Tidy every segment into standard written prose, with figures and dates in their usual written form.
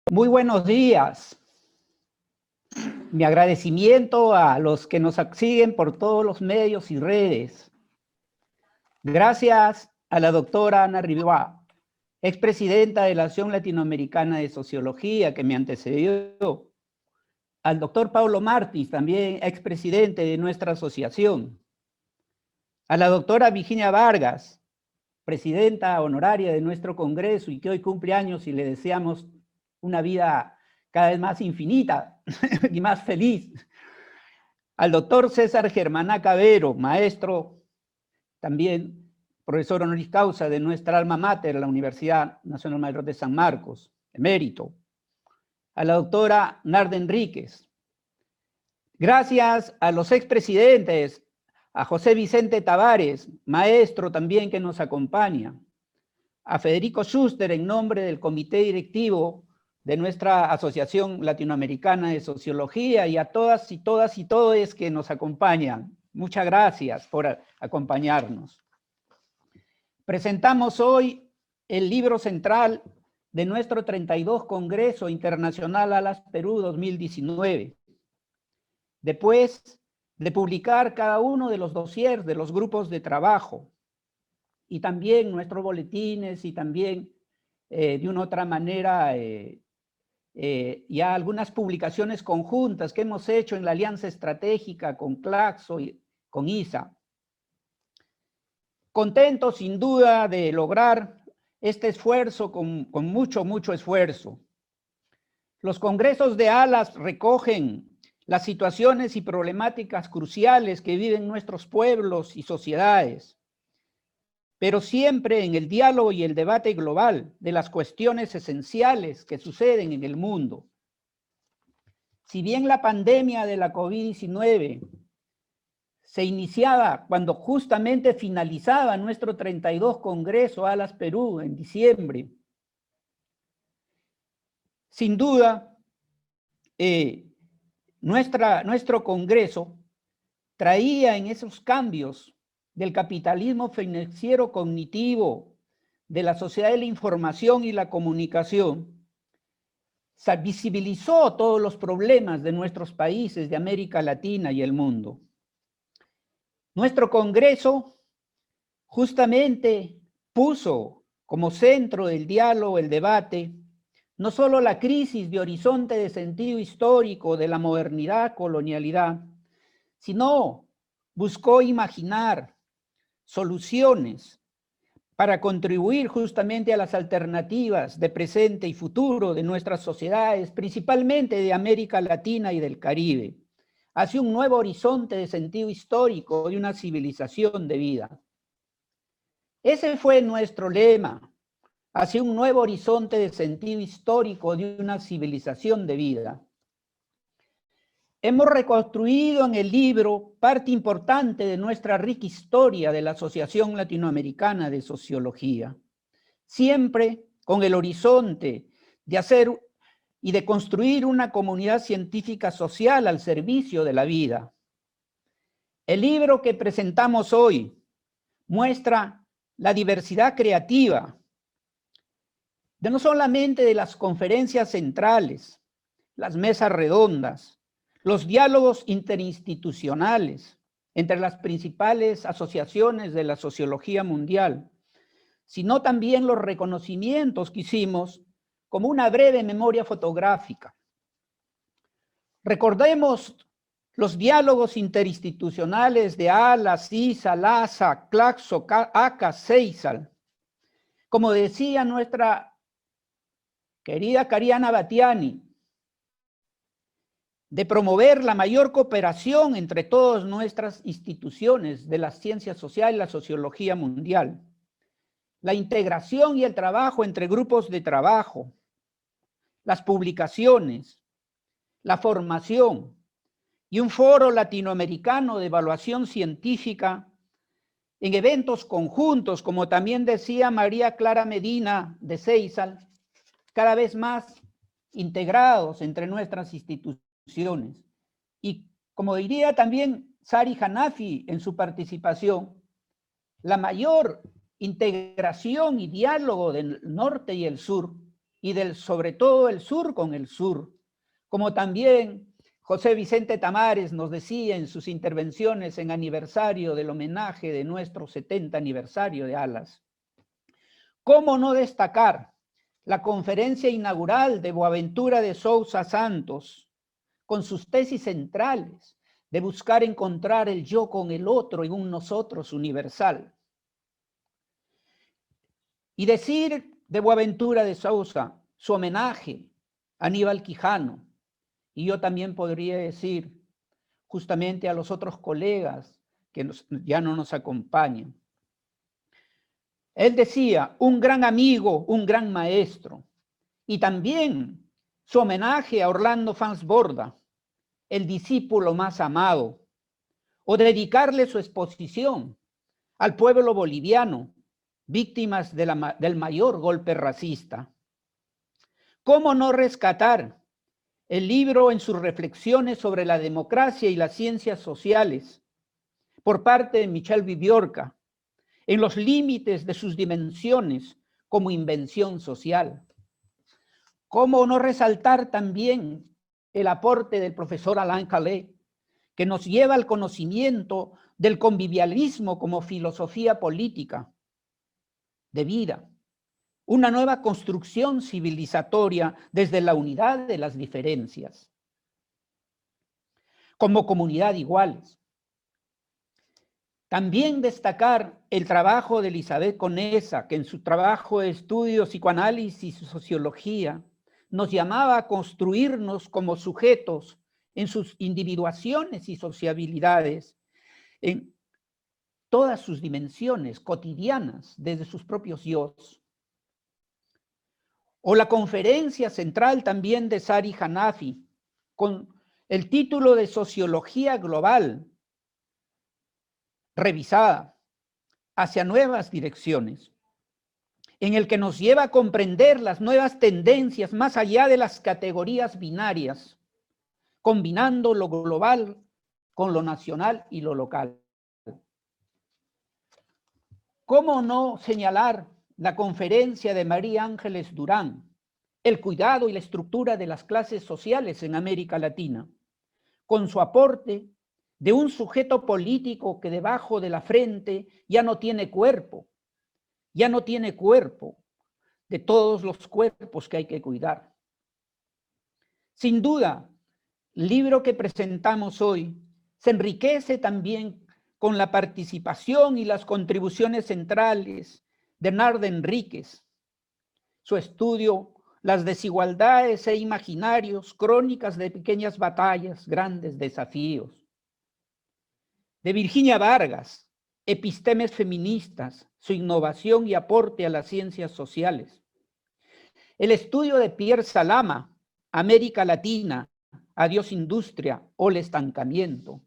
Muy buenos días. Mi agradecimiento a los que nos siguen por todos los medios y redes. Gracias a la doctora Ana Ribá, expresidenta de la Asociación Latinoamericana de Sociología, que me antecedió. Al doctor Paulo Martins, también expresidente de nuestra asociación. A la doctora Virginia Vargas, presidenta honoraria de nuestro congreso y que hoy cumple años y le deseamos una vida cada vez más infinita y más feliz. Al doctor César Germán Cabero, maestro, también profesor honoris causa de nuestra alma mater, la Universidad Nacional Mayor de San Marcos, emérito. A la doctora Narda Enríquez. Gracias a los expresidentes, a José Vicente Tavares, maestro también que nos acompaña. A Federico Schuster en nombre del comité directivo de nuestra Asociación Latinoamericana de Sociología y a todas y todos que nos acompañan. Muchas gracias por acompañarnos. Presentamos hoy el libro central de nuestro 32 Congreso Internacional ALAS Perú 2019. Después de publicar cada uno de los dossiers de los grupos de trabajo y también nuestros boletines y también de una otra manera ya algunas publicaciones conjuntas que hemos hecho en la alianza estratégica con Claxo y con ISA. Contento sin duda de lograr este esfuerzo con mucho esfuerzo. Los congresos de ALAS recogen las situaciones y problemáticas cruciales que viven nuestros pueblos y sociedades, pero siempre en el diálogo y el debate global de las cuestiones esenciales que suceden en el mundo. Si bien la pandemia de la COVID-19 se iniciaba cuando justamente finalizaba nuestro 32 Congreso ALAS Perú en diciembre, sin duda, nuestro Congreso traía en esos cambios del capitalismo financiero cognitivo, de la sociedad de la información y la comunicación, se visibilizó todos los problemas de nuestros países de América Latina y el mundo. Nuestro Congreso justamente puso como centro del diálogo, el debate, no solo la crisis de horizonte de sentido histórico de la modernidad, colonialidad, sino buscó imaginar soluciones para contribuir justamente a las alternativas de presente y futuro de nuestras sociedades, principalmente de América Latina y del Caribe, hacia un nuevo horizonte de sentido histórico y una civilización de vida. Ese fue nuestro lema, hacia un nuevo horizonte de sentido histórico de una civilización de vida. Hemos reconstruido en el libro parte importante de nuestra rica historia de la Asociación Latinoamericana de Sociología, siempre con el horizonte de hacer y de construir una comunidad científica social al servicio de la vida. El libro que presentamos hoy muestra la diversidad creativa, de no solamente de las conferencias centrales, las mesas redondas, los diálogos interinstitucionales entre las principales asociaciones de la sociología mundial, sino también los reconocimientos que hicimos como una breve memoria fotográfica. Recordemos los diálogos interinstitucionales de ALAS, ISA, LASA, Claxo, ACA, CEISAL. Como decía nuestra querida Cariana Batiani, de promover la mayor cooperación entre todas nuestras instituciones de las ciencias sociales y la sociología mundial, la integración y el trabajo entre grupos de trabajo, las publicaciones, la formación y un foro latinoamericano de evaluación científica en eventos conjuntos, como también decía María Clara Medina de CEISAL, cada vez más integrados entre nuestras instituciones. Y como diría también Sari Hanafi en su participación, la mayor integración y diálogo del norte y el sur y sobre todo el sur con el sur, como también José Vicente Tamares nos decía en sus intervenciones en aniversario del homenaje de nuestro 70 aniversario de ALAS. ¿Cómo no destacar la conferencia inaugural de Boaventura de Sousa Santos, con sus tesis centrales de buscar encontrar el yo con el otro en un nosotros universal? Y decir de Boaventura de Sousa, su homenaje a Aníbal Quijano, y yo también podría decir justamente a los otros colegas que ya no nos acompañan. Él decía, un gran amigo, un gran maestro, y también su homenaje a Orlando Fans Borda, el discípulo más amado, o dedicarle su exposición al pueblo boliviano, víctimas del mayor golpe racista. ¿Cómo no rescatar el libro en sus reflexiones sobre la democracia y las ciencias sociales por parte de Michel Viviorca, en los límites de sus dimensiones como invención social? ¿Cómo no resaltar también el aporte del profesor Alain Calais, que nos lleva al conocimiento del convivialismo como filosofía política de vida, una nueva construcción civilizatoria desde la unidad de las diferencias, como comunidad iguales? También destacar el trabajo de Elizabeth Conesa, que en su trabajo de estudio, psicoanálisis y sociología, nos llamaba a construirnos como sujetos en sus individuaciones y sociabilidades, en todas sus dimensiones cotidianas, desde sus propios yos. O la conferencia central también de Sari Hanafi, con el título de Sociología Global, revisada hacia nuevas direcciones, en el que nos lleva a comprender las nuevas tendencias más allá de las categorías binarias, combinando lo global con lo nacional y lo local. ¿Cómo no señalar la conferencia de María Ángeles Durán, el cuidado y la estructura de las clases sociales en América Latina, con su aporte de un sujeto político que debajo de la frente ya no tiene cuerpo de todos los cuerpos que hay que cuidar? Sin duda, el libro que presentamos hoy se enriquece también con la participación y las contribuciones centrales de Narda Enríquez, su estudio Las desigualdades e imaginarios, crónicas de pequeñas batallas, grandes desafíos, de Virginia Vargas, Epistemes feministas, su innovación y aporte a las ciencias sociales. El estudio de Pierre Salama, América Latina, Adiós Industria o el estancamiento.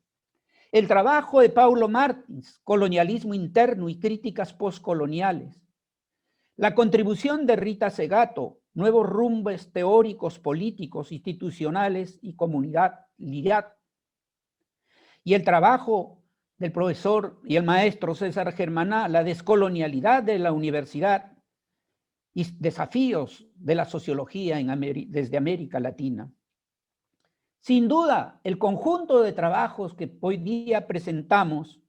El trabajo de Paulo Martins, Colonialismo interno y críticas postcoloniales. La contribución de Rita Segato, Nuevos rumbos teóricos, políticos, institucionales y comunidad. Y el trabajo del profesor y el maestro César Germaná, La descolonialidad de la universidad y desafíos de la sociología desde América Latina. Sin duda, el conjunto de trabajos que hoy día presentamos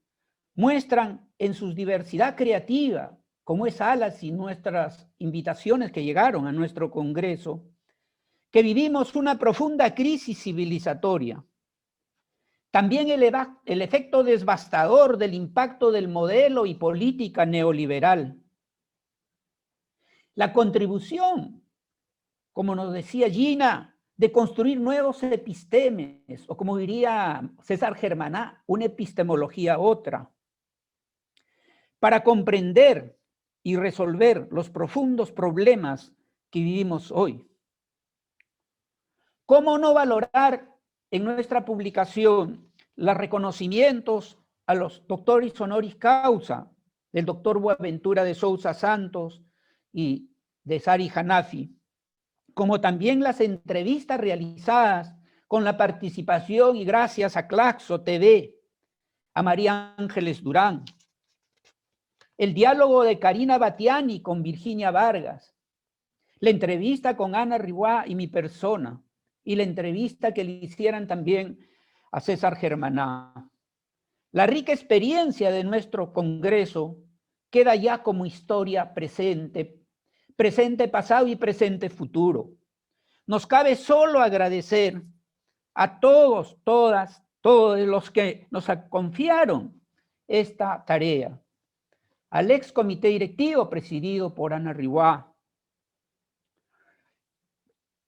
muestran en su diversidad creativa, como es ALAS y nuestras invitaciones que llegaron a nuestro congreso, que vivimos una profunda crisis civilizatoria. También el efecto devastador del impacto del modelo y política neoliberal. La contribución, como nos decía Gina, de construir nuevos epistemes, o como diría César Germaná, una epistemología otra, para comprender y resolver los profundos problemas que vivimos hoy. ¿Cómo no valorar en nuestra publicación los reconocimientos a los doctores honoris causa del doctor Boaventura de Sousa Santos y de Sari Hanafi, como también las entrevistas realizadas con la participación y gracias a Claxo TV, a María Ángeles Durán, el diálogo de Karina Batiani con Virginia Vargas, la entrevista con Ana Ribá y mi persona, y la entrevista que le hicieran también a César Germaná. La rica experiencia de nuestro Congreso queda ya como historia presente, presente pasado y presente futuro. Nos cabe solo agradecer a todos, todas, todos los que nos confiaron esta tarea. Al ex comité directivo presidido por Ana Ribá,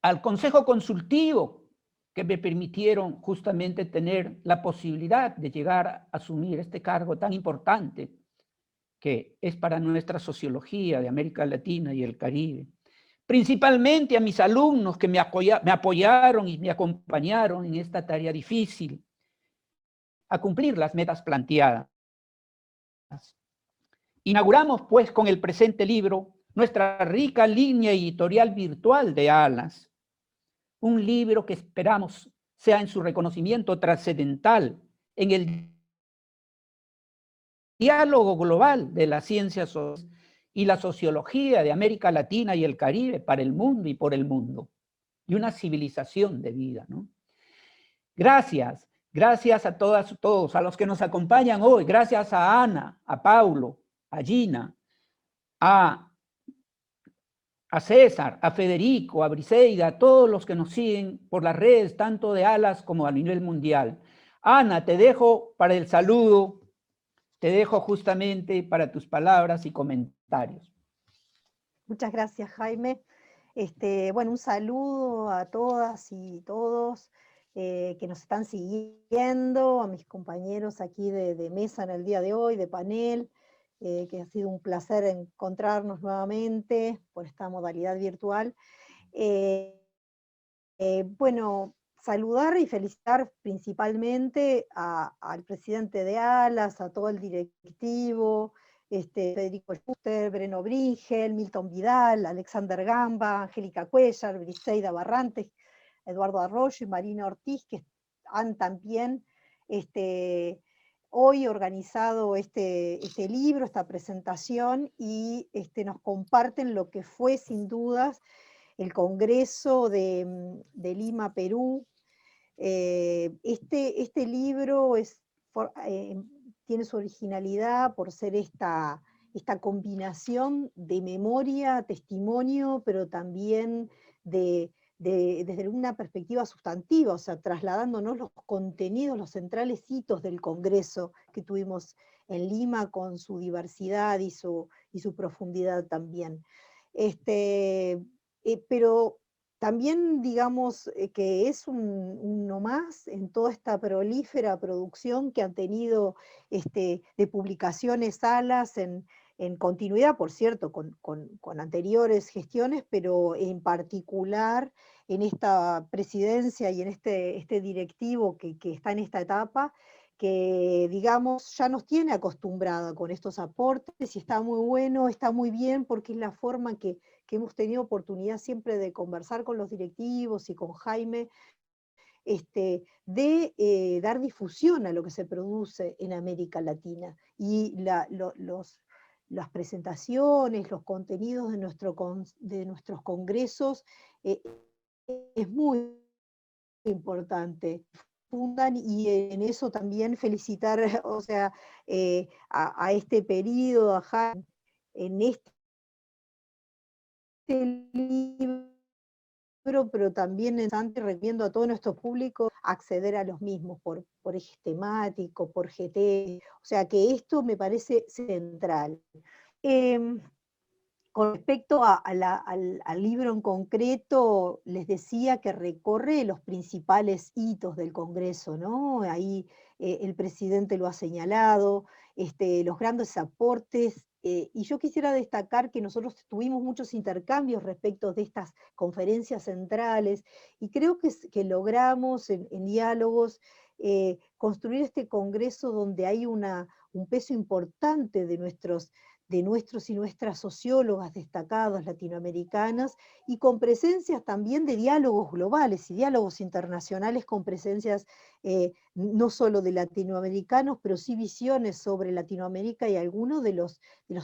al consejo consultivo que me permitieron justamente tener la posibilidad de llegar a asumir este cargo tan importante que es para nuestra sociología de América Latina y el Caribe. Principalmente a mis alumnos que me apoyaron y me acompañaron en esta tarea difícil, a cumplir las metas planteadas. Inauguramos, pues, con el presente libro, nuestra rica línea editorial virtual de Alas, un libro que esperamos sea en su reconocimiento trascendental en el diálogo global de las ciencias y la sociología de América Latina y el Caribe para el mundo y por el mundo, y una civilización de vida, ¿no? Gracias, gracias a todas, todos, a los que nos acompañan hoy, gracias a Ana, a Paulo, a Gina, a César, a Federico, a Briseida, a todos los que nos siguen por las redes, tanto de Alas como a nivel mundial. Ana, te dejo para el saludo, te dejo justamente para tus palabras y comentarios. Muchas gracias, Jaime. Bueno, un saludo a todas y todos que nos están siguiendo, a mis compañeros aquí de mesa en el día de hoy, de panel, que ha sido un placer encontrarnos nuevamente por esta modalidad virtual. Bueno, saludar y felicitar principalmente al presidente de Alas, a todo el directivo, Federico Schuster, Breno Bringel, Milton Vidal, Alexander Gamba, Angélica Cuellar, Briseida Barrantes, Eduardo Arroyo y Marina Ortiz, que han también hoy organizado este libro, esta presentación, y nos comparten lo que fue sin dudas el Congreso de Lima, Perú. Este libro tiene su originalidad por ser esta combinación de memoria, testimonio, pero también desde una perspectiva sustantiva, o sea, trasladándonos los contenidos, los centrales hitos del Congreso que tuvimos en Lima con su diversidad y su profundidad también. Pero también digamos que es uno más en toda esta prolífera producción que han tenido de publicaciones Alas en continuidad, por cierto, con anteriores gestiones, pero en particular en esta presidencia y en este directivo que está en esta etapa, que digamos ya nos tiene acostumbrada con estos aportes y está muy bueno, está muy bien porque es la forma que hemos tenido oportunidad siempre de conversar con los directivos y con Jaime, de dar difusión a lo que se produce en América Latina. Y las presentaciones, los contenidos de nuestros congresos, es muy importante. Y en eso también felicitar, o sea, a este periodo, a Jaime, en este libro, pero también recomiendo a todo nuestro público acceder a los mismos por ejes temáticos, por GT, o sea que esto me parece central. Con respecto al libro en concreto, les decía que recorre los principales hitos del Congreso, ¿no? Ahí el presidente lo ha señalado, los grandes aportes, y yo quisiera destacar que nosotros tuvimos muchos intercambios respecto de estas conferencias centrales, y creo que logramos en diálogos construir este Congreso donde hay un peso importante de nuestros y nuestras sociólogas destacadas latinoamericanas, y con presencias también de diálogos globales y diálogos internacionales con presencias no solo de latinoamericanos, pero sí visiones sobre Latinoamérica y algunos de los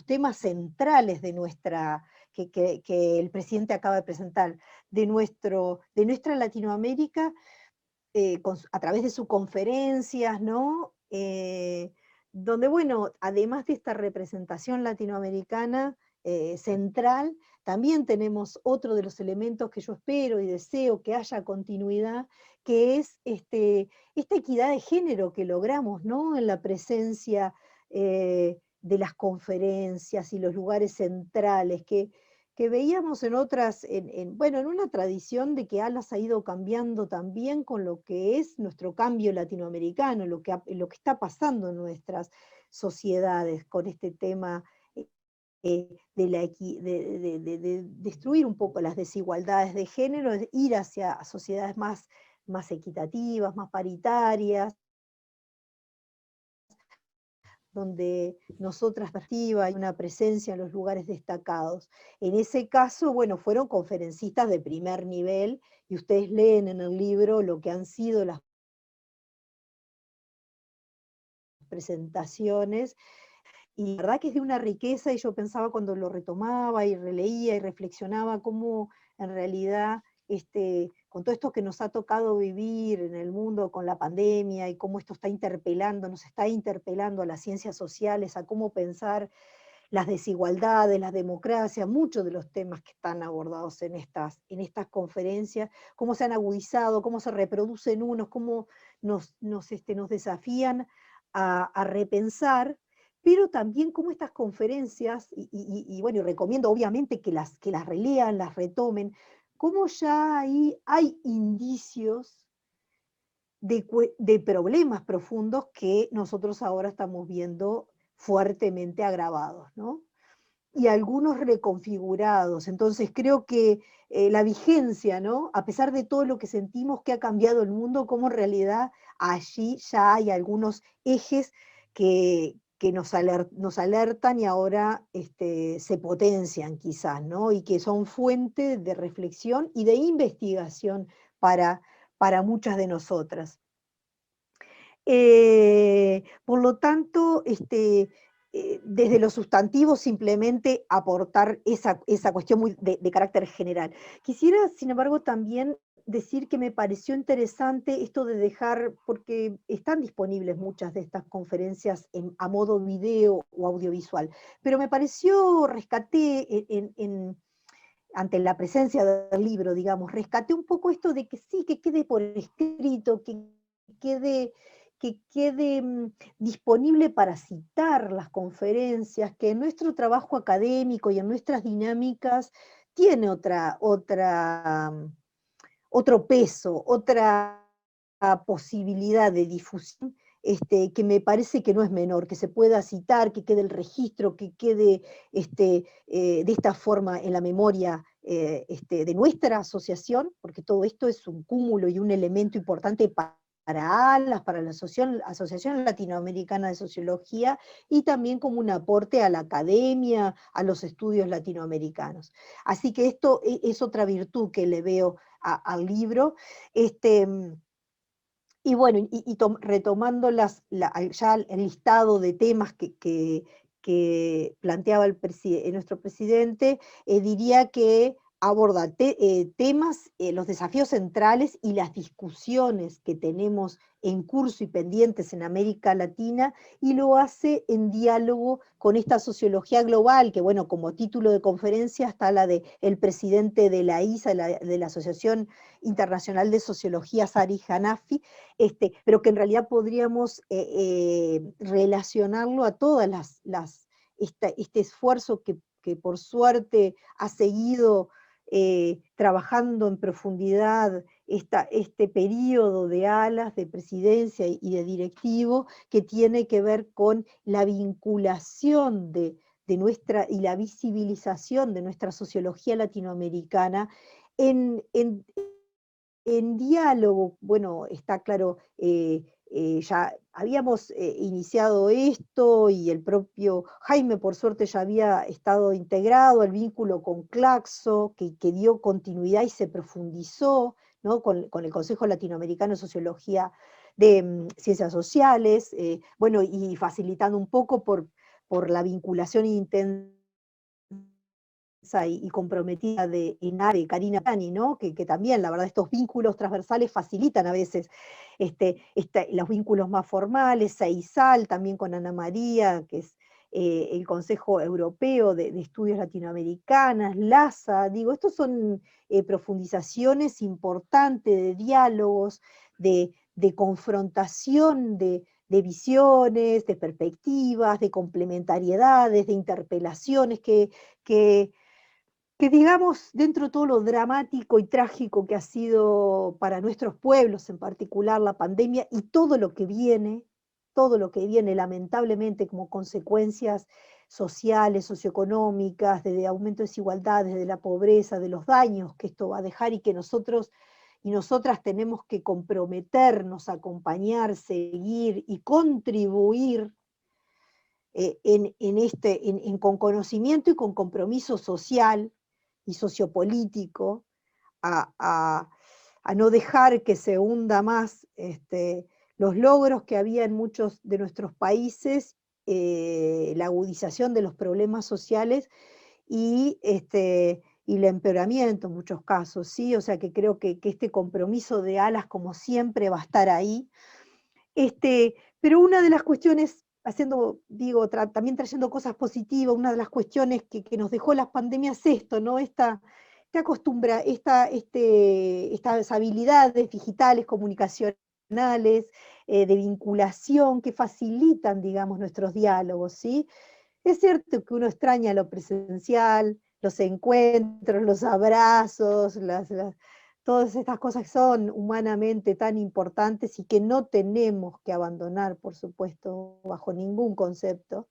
temas centrales de nuestra, que el presidente acaba de presentar, de nuestra Latinoamérica, a través de sus conferencias, ¿no? Donde, bueno, además de esta representación latinoamericana central, también tenemos otro de los elementos que yo espero y deseo que haya continuidad, que es esta equidad de género que logramos, ¿no? En la presencia de las conferencias y los lugares centrales, que veíamos en otras, bueno, en una tradición de que ALAS ha ido cambiando también con lo que es nuestro cambio latinoamericano, lo que está pasando en nuestras sociedades con este tema de destruir un poco las desigualdades de género, ir hacia sociedades más equitativas, más paritarias, donde nosotras hay una presencia en los lugares destacados. En ese caso, bueno, fueron conferencistas de primer nivel, y ustedes leen en el libro lo que han sido las presentaciones, y la verdad que es de una riqueza, y yo pensaba cuando lo retomaba y releía y reflexionaba cómo en realidad con todo esto que nos ha tocado vivir en el mundo con la pandemia, y cómo esto nos está interpelando a las ciencias sociales, a cómo pensar las desigualdades, las democracias, muchos de los temas que están abordados en estas conferencias, cómo se han agudizado, cómo se reproducen unos, cómo nos desafían a repensar, pero también cómo estas conferencias, y bueno, y recomiendo obviamente que las relean, las retomen, cómo ya ahí hay indicios de problemas profundos que nosotros ahora estamos viendo fuertemente agravados, ¿no? Y algunos reconfigurados. Entonces creo que la vigencia, ¿no? A pesar de todo lo que sentimos que ha cambiado el mundo, como en realidad allí ya hay algunos ejes que nos alertan y ahora se potencian quizás, ¿no? Y que son fuente de reflexión y de investigación para, para muchas de nosotras. Por lo tanto, desde los sustantivos simplemente aportar esa cuestión muy de carácter general. Quisiera, sin embargo, también decir que me pareció interesante esto de dejar, porque están disponibles muchas de estas conferencias a modo video o audiovisual, pero me pareció, rescaté ante la presencia del libro, digamos, rescaté un poco esto de que sí, que quede por escrito, quede, que quede disponible para citar las conferencias, que en nuestro trabajo académico y en nuestras dinámicas tiene otro peso, otra posibilidad de difusión, que me parece que no es menor, que se pueda citar, que quede el registro, que quede de esta forma en la memoria de nuestra asociación, porque todo esto es un cúmulo y un elemento importante para ALAS, para la Asociación Latinoamericana de Sociología, y también como un aporte a la academia, a los estudios latinoamericanos. Así que esto es otra virtud que le veo al libro. Y bueno, retomando ya el listado de temas que planteaba nuestro presidente, diría que aborda temas, los desafíos centrales y las discusiones que tenemos en curso y pendientes en América Latina, y lo hace en diálogo con esta sociología global, que bueno, como título de conferencia está la de el presidente de la ISA, de la Asociación Internacional de Sociología, Sari Hanafi, pero que en realidad podríamos relacionarlo a todas este esfuerzo que por suerte ha seguido trabajando en profundidad este periodo de ALAS, de presidencia y de directivo, que tiene que ver con la vinculación de nuestra y la visibilización de nuestra sociología latinoamericana en diálogo, bueno, está claro, ya habíamos iniciado esto y el propio Jaime, por suerte, ya había estado integrado el vínculo con Claxo, que dio continuidad y se profundizó, ¿no? con el Consejo Latinoamericano de Sociología de Ciencias Sociales, bueno, y facilitando un poco por la vinculación intensa y comprometida de Inare, Karina Pani, ¿no? Que también, la verdad, estos vínculos transversales facilitan a veces los vínculos más formales, CEISAL, también con Ana María, que es el Consejo Europeo de Estudios Latinoamericanas, LASA, digo, estos son profundizaciones importantes de diálogos, de confrontación de visiones, de perspectivas, de complementariedades, de interpelaciones que digamos, dentro de todo lo dramático y trágico que ha sido para nuestros pueblos, en particular la pandemia, y todo lo que viene lamentablemente como consecuencias sociales, socioeconómicas, de aumento de desigualdades, de la pobreza, de los daños que esto va a dejar y que nosotros y nosotras tenemos que comprometernos, acompañar, seguir y contribuir con conocimiento y con compromiso social y sociopolítico a no dejar que se hunda más los logros que había en muchos de nuestros países, la agudización de los problemas sociales y el empeoramiento en muchos casos, ¿sí? O sea que creo que este compromiso de Alas, como siempre, va a estar ahí. Pero una de las cuestiones, también trayendo cosas positivas, una de las cuestiones que nos dejó las pandemias es esto, ¿no? Estas habilidades digitales, comunicacionales, de vinculación que facilitan, digamos, nuestros diálogos, ¿sí? Es cierto que uno extraña lo presencial, los encuentros, los abrazos, todas estas cosas que son humanamente tan importantes y que no tenemos que abandonar, por supuesto, bajo ningún concepto.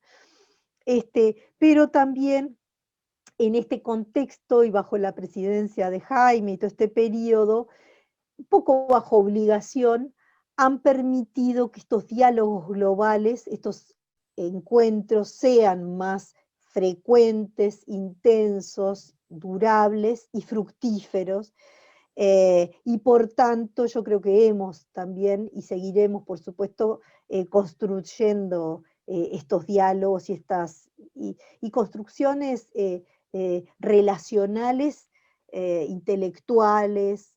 Pero también en este contexto y bajo la presidencia de Jaime y todo este periodo, un poco bajo obligación, han permitido que estos diálogos globales, estos encuentros sean más frecuentes, intensos, durables y fructíferos. Y por tanto, yo creo que hemos también y seguiremos, por supuesto, construyendo estos diálogos y construcciones relacionales, intelectuales,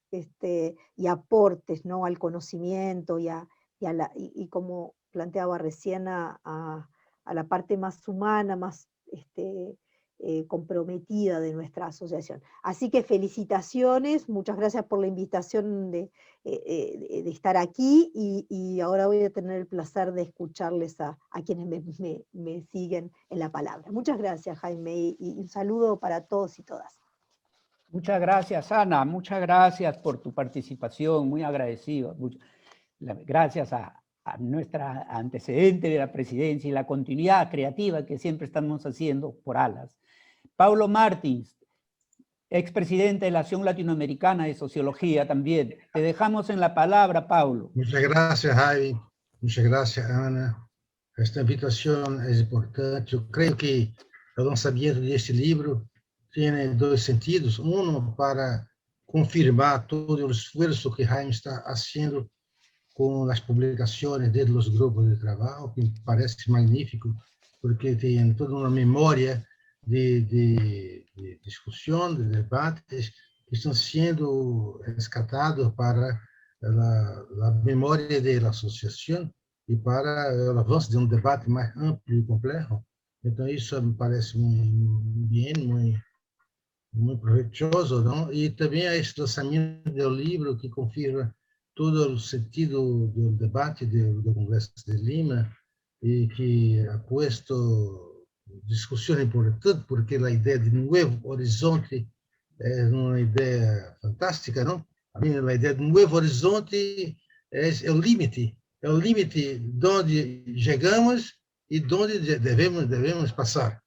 y aportes, ¿no? Al conocimiento y como planteaba recién, a la parte más humana, más comprometida de nuestra asociación. Así que felicitaciones, muchas gracias por la invitación de estar aquí y ahora voy a tener el placer de escucharles a quienes me siguen en la palabra. Muchas gracias, Jaime, y un saludo para todos y todas. Muchas gracias, Ana. Muchas gracias por tu participación. Muy agradecido. Gracias a nuestra antecedente de la presidencia y la continuidad creativa que siempre estamos haciendo por Alas. Paulo Martins, expresidente de la Asociación Latinoamericana de Sociología también. Te dejamos en la palabra, Paulo. Muchas gracias, Javi. Muchas gracias, Ana. Esta invitación es importante. Yo creo que el lanzamiento de este libro tiene dos sentidos. Uno, para confirmar todo el esfuerzo que Jaime está haciendo con las publicaciones de los grupos de trabajo, que me parece magnífico, porque tienen toda una memoria de discusión, de debates, que están siendo rescatados para la memoria de la asociación y para el avance de un debate más amplio y complejo. Entonces, eso me parece muy bien, muy provechoso, ¿no? Y también este lanzamiento del libro que confirma todo el sentido del debate del Congreso de Lima y que ha puesto discusión importante porque la idea de nuevo horizonte es una idea fantástica, ¿no? A mí la idea de nuevo horizonte es el límite donde llegamos y donde debemos pasar.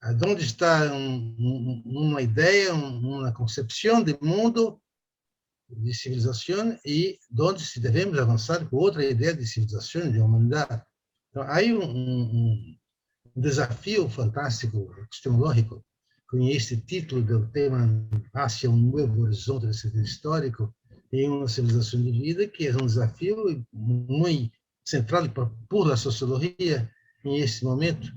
Onde está uma ideia, uma concepção de mundo de civilização e onde se devemos avançar com outra ideia de civilização, de humanidade. Então, há um desafio fantástico, epistemológico, com este título do tema Hacia um novo horizonte do sentido histórico em uma civilização de vida, que é um desafio muito central por a sociologia em este momento.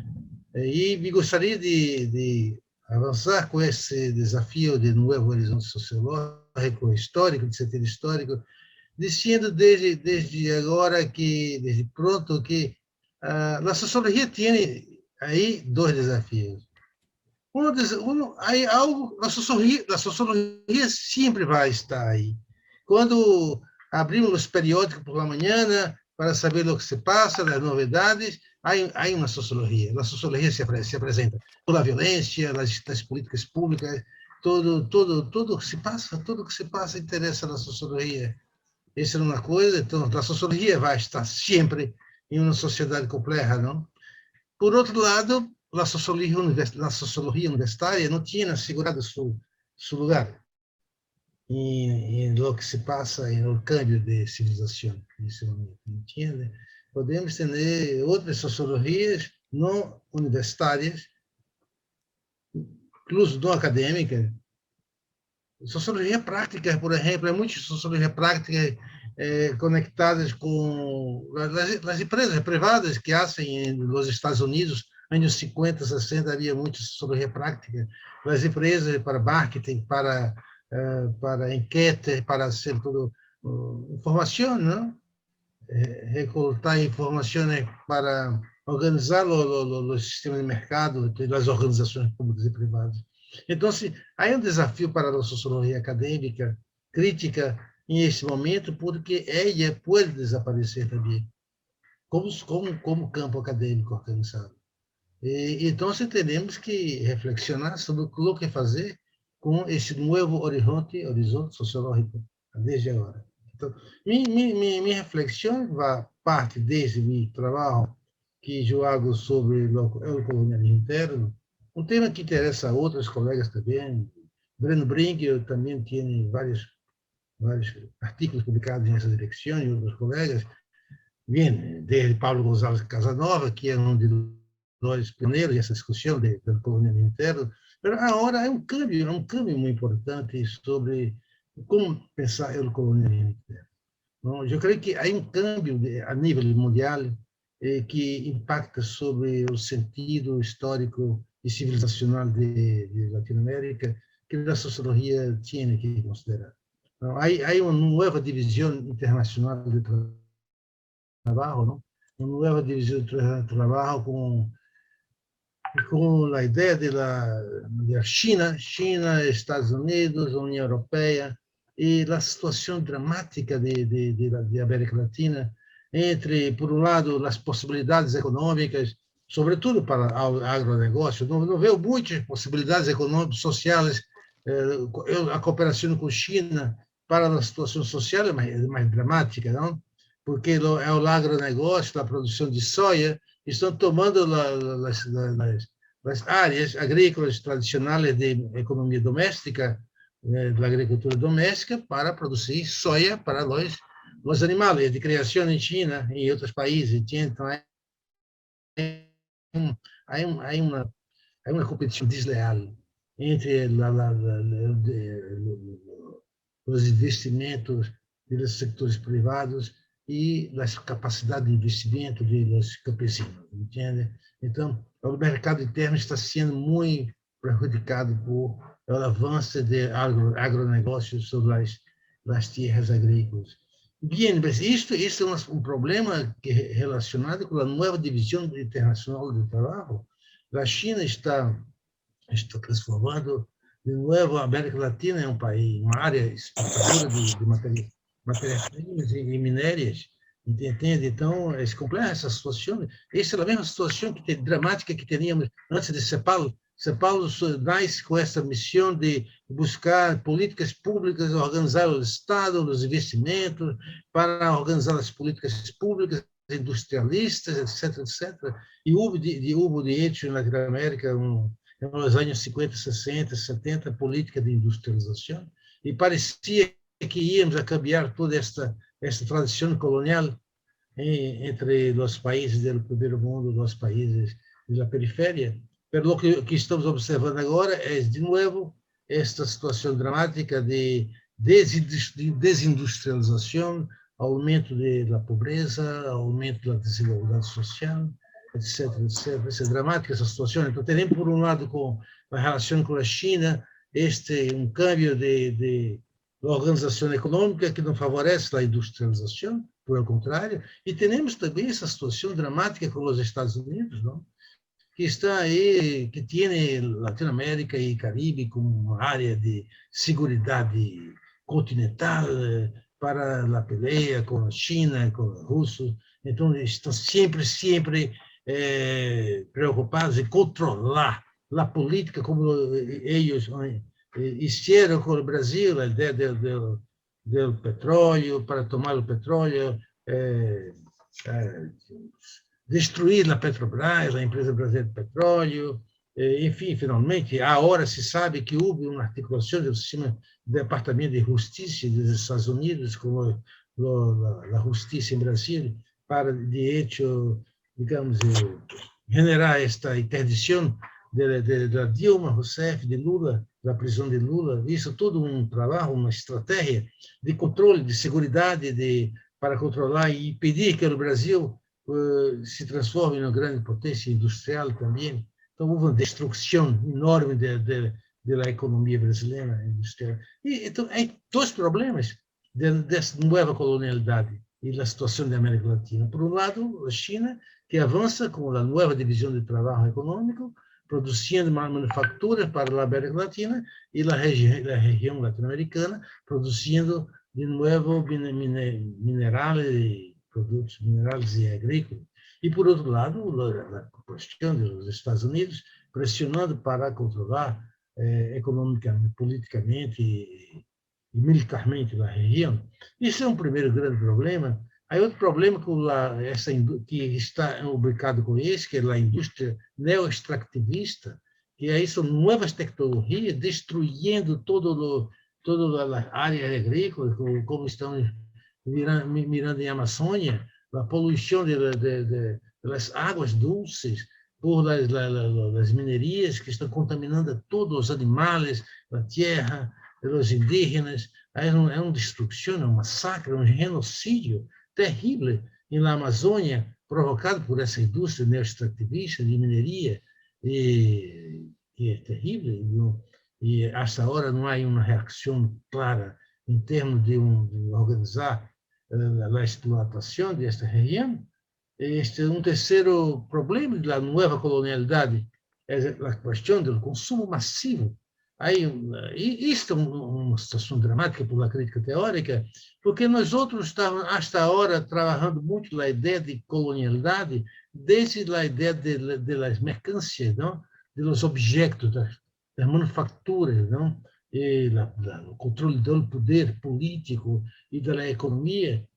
E me gostaria de avançar com esse desafio de novo horizonte sociológico, histórico, de sentido histórico, dizendo desde agora que, desde pronto, que a sociologia tem aí dois desafios. Aí algo, a sociologia sempre vai estar aí. Quando abrimos os periódicos por la manhã para saber o que se passa, as novidades, há uma sociologia. A sociologia se apresenta pela violência, das políticas públicas, tudo que se passa interessa na sociologia. Essa é uma coisa. Então, a sociologia vai estar sempre em uma sociedade complexa, não? Por outro lado, a sociologia universitária não tinha assegurado seu lugar em lo que se passa no câmbio de civilização nesse momento, entende? Podemos ter outras sociologias não universitárias, incluso não acadêmicas. Sociologia prática, por exemplo, muita sociologia prática conectadas com as empresas privadas que fazem nos Estados Unidos, anos 50, 60, havia muita sociologia prática, as empresas para marketing, para enquete, para hacer tudo informação, não? Recoltar informações para organizar o sistema de mercado das organizações públicas e privadas. Então, há um desafio para a sociologia acadêmica, crítica, nesse momento, porque ela pode desaparecer também, como campo acadêmico organizado. Então, temos que reflexionar sobre o que fazer com esse novo horizonte sociológico, desde agora. Então, minha reflexão vai parte desde meu trabalho que eu hago sobre o colonialismo interno, um tema que interessa a outros colegas também. Breno Brinck também tem vários artigos publicados nessa direção, e outros colegas. Bem, desde Paulo González Casanova, que é um dos pioneiros dessa discussão do colonialismo interno. Mas agora é um câmbio muito importante sobre como pensar o colonialismo interno. Não, eu creio que há um câmbio a nível mundial que impacta sobre o sentido histórico e civilizacional de Latinoamérica, que a sociologia tem que considerar. Então, há uma nova divisão internacional de trabalho, não? Uma nova divisão de trabalho com a ideia da China, Estados Unidos, União Europeia, e a situação dramática de América Latina, entre, por um lado, as possibilidades econômicas, sobretudo para o agronegócio. Não vejo muitas possibilidades econômicas, sociais, a cooperação com a China para a situação social é mais dramática, não? Porque é o agronegócio, a produção de soja, estão tomando as áreas agrícolas tradicionais de economia doméstica, da agricultura doméstica, para produzir soja para os animais de criação em China e em outros países. Então, há uma competição desleal entre os investimentos dos setores privados e as capacidades de investimento dos campesinos, entende? Então, o mercado interno está sendo muito prejudicado por o avanço de agronegócios sobre as terras agrícolas. Bem, mas isto é um problema que é relacionado com a nova divisão internacional do trabalho. A China está transformando de novo a América Latina em um país, uma área exportadora de matérias-primas e minérias, entende? Então, é complexa essa situação. Essa é a mesma situação dramática que teníamos antes de São Paulo. São Paulo nasce com essa missão de buscar políticas públicas, organizar o Estado, os investimentos, para organizar as políticas públicas industrialistas, etc., etc. E houve de hecho na Latinoamérica nos anos 50, 60, 70, política de industrialização, e parecia que íamos a cambiar toda esta tradição colonial entre os países do primeiro mundo, os países da periferia. Mas o que estamos observando agora é, de novo, esta situação dramática de desindustrialização, aumento da pobreza, aumento da desigualdade social, etc, etc. É dramática essa situação. Então, temos, por um lado, com a relação com a China, cambio de organização econômica que não favorece a industrialização, por ao contrário, e temos também essa situação dramática com os Estados Unidos, não? Que está aí, que tem Latinoamérica e Caribe como uma área de segurança continental para a peleia com a China, com os russos. Então, estão sempre preocupados em controlar a política, como eles hicieron com o Brasil, a ideia do petróleo, para tomar o petróleo, destruir a Petrobras, a empresa brasileira de petróleo, enfim, finalmente, agora se sabe que houve uma articulação do sistema do Departamento de Justiça dos Estados Unidos com a Justiça em Brasil para, de hecho, digamos, generar esta interdição da Dilma Rousseff, de Lula, da prisão de Lula. Isso tudo um trabalho, uma estratégia de controle, de segurança, para controlar e impedir que o Brasil se transforme em uma grande potência industrial também. Então, houve uma destruição enorme da economia brasileira industrial. Então, há dois problemas dessa nova colonialidade e da situação da América Latina. Por um lado, a China, que avança com a nova divisão de trabalho econômico, produzindo manufaturas para a América Latina, e a região latino-americana, produzindo de novo minerais, produtos minerais e agrícolas. E, por outro lado, a questão dos Estados Unidos pressionando para controlar economicamente, politicamente e militarmente a região. Isso é um primeiro grande problema. Há outro problema que está imbricado com esse, que é a indústria neoextractivista, que aí são novas tecnologias destruindo toda a área agrícola, como estão mirando em Amazônia, a poluição das águas dulces por as minerias que estão contaminando todos os animais, a terra, os indígenas. É uma destruição, um massacre, um genocídio terrível na Amazônia, provocado por essa indústria neoextrativista de mineria, que é terrível. E, hasta agora, não há uma reação clara em termos de organizar a explotação desta região. Este um terceiro problema da nova colonialidade é a questão do consumo massivo. E isto é uma situação dramática por a crítica teórica, porque nós outros estamos, hasta agora, trabalhando muito na ideia de colonialidade, desde a ideia das mercâncias, não? Dos objetos, das manufaturas, não? O controle do poder político e da economia.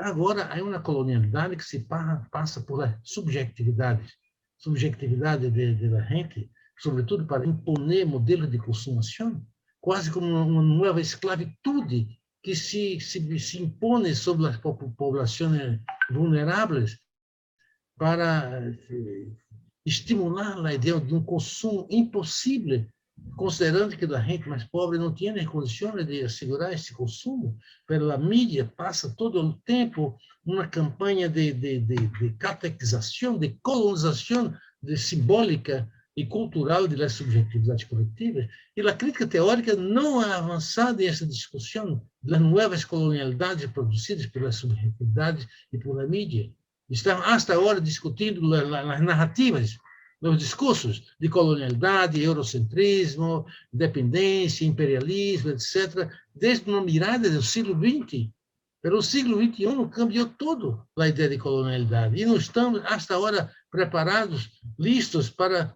Agora, há uma colonialidade que se passa por subjetividade da gente, sobretudo para imponer modelos de consumação, quase como uma nova esclavitude que se impõe sobre as populações vulneráveis para estimular a ideia de um consumo impossível, considerando que a gente mais pobre não tem condições de assegurar esse consumo. Pela mídia passa todo o tempo uma campanha de catequização, de colonização simbólica e cultural das subjetividades coletivas, e a crítica teórica não ha avançado nessa discussão das novas colonialidades produzidas pelas subjetividades e pela mídia. Estamos, hasta agora, discutindo as narrativas, os discursos de colonialidade, eurocentrismo, dependência, imperialismo, etc., desde uma mirada do século XX. Pelo século XXI cambiou tudo a ideia de colonialidade, e não estamos, hasta agora, preparados, listos para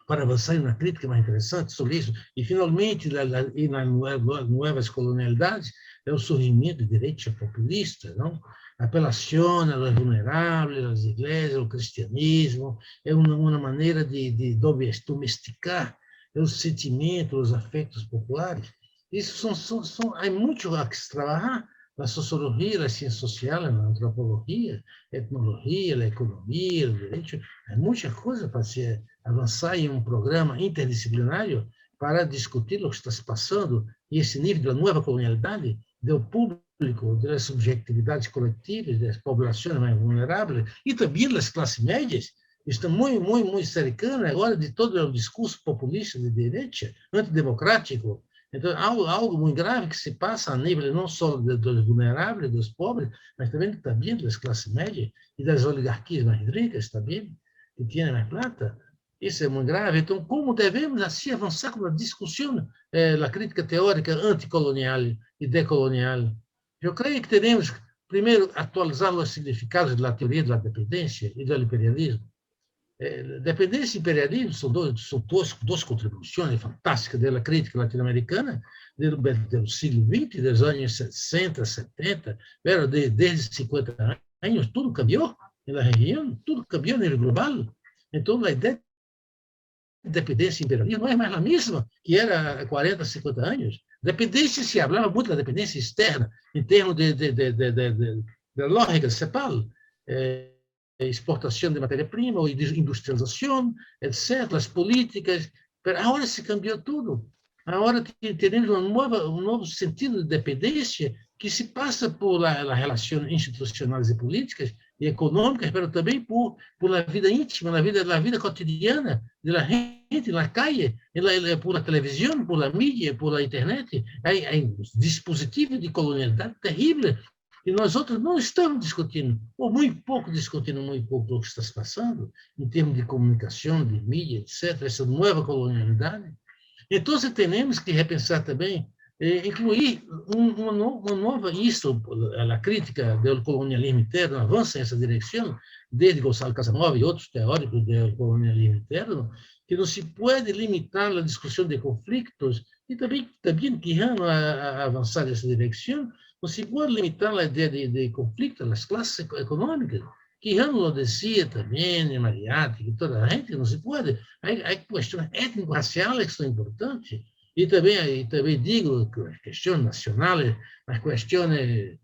avançar em uma crítica mais interessante sobre isso. E, finalmente, nas novas colonialidades, é o surgimento de direita populista, não? Apelação aos vulneráveis, às igrejas, ao cristianismo, é uma maneira de domesticar os sentimentos, os afetos populares. Há muito a que se trabalhar na sociologia, na ciência social, na antropologia, etnologia, na economia, no direito. Há muita coisa para se avançar em um programa interdisciplinário para discutir o que está se passando e esse nível da nova colonialidade, do público, das subjetividades coletivas, das populações mais vulneráveis e também das classes médias. Está muito cercano agora de todo o discurso populista de direita, antidemocrático. Então, algo muito grave que se passa a nível não só dos vulneráveis, dos pobres, mas também das classes médias e das oligarquias mais ricas também, que têm mais plata. Isso é muito grave. Então, como devemos assim avançar com a discussão, a crítica teórica anticolonial e decolonial? Eu creio que teremos, primeiro, atualizar os significados da teoria da dependência e do imperialismo. Dependência e imperialismo são duas contribuições fantásticas da crítica latino-americana do século XX, dos anos 60, 70, desde 50 anos, tudo cambiou na região, tudo cambiou a nível global. Então, a ideia de dependência e imperialismo não é mais a mesma que era há 40, 50 anos. Dependência, se falava muito da dependência externa, em termos da lógica de CEPAL, exportação de matéria-prima, ou industrialização, etc., as políticas. Mas agora se cambiou tudo. Agora temos um novo sentido de dependência que se passa por as relações institucionais e políticas e econômicas, mas também por a vida íntima, na vida cotidiana da gente, na calle, por a televisão, por a mídia, por a internet. Há um dispositivo de colonialidade terrível. E nós outros não estamos discutindo, ou muito pouco o que está se passando, em termos de comunicação, de mídia, etc., essa nova colonialidade. Então, temos que repensar também, incluir uma nova, a crítica do colonialismo interno avança nessa direção, desde Gonçalo Casanova e outros teóricos do colonialismo interno, que não se pode limitar a discussão de conflitos, e também querendo avançar nessa direção, não se pode limitar a ideia de conflito nas classes econômicas, que lo decía também, Mariátegui, toda a gente, não se pode. Há questões étnico-raciais que são importantes, e também digo que as questões nacionais, as questões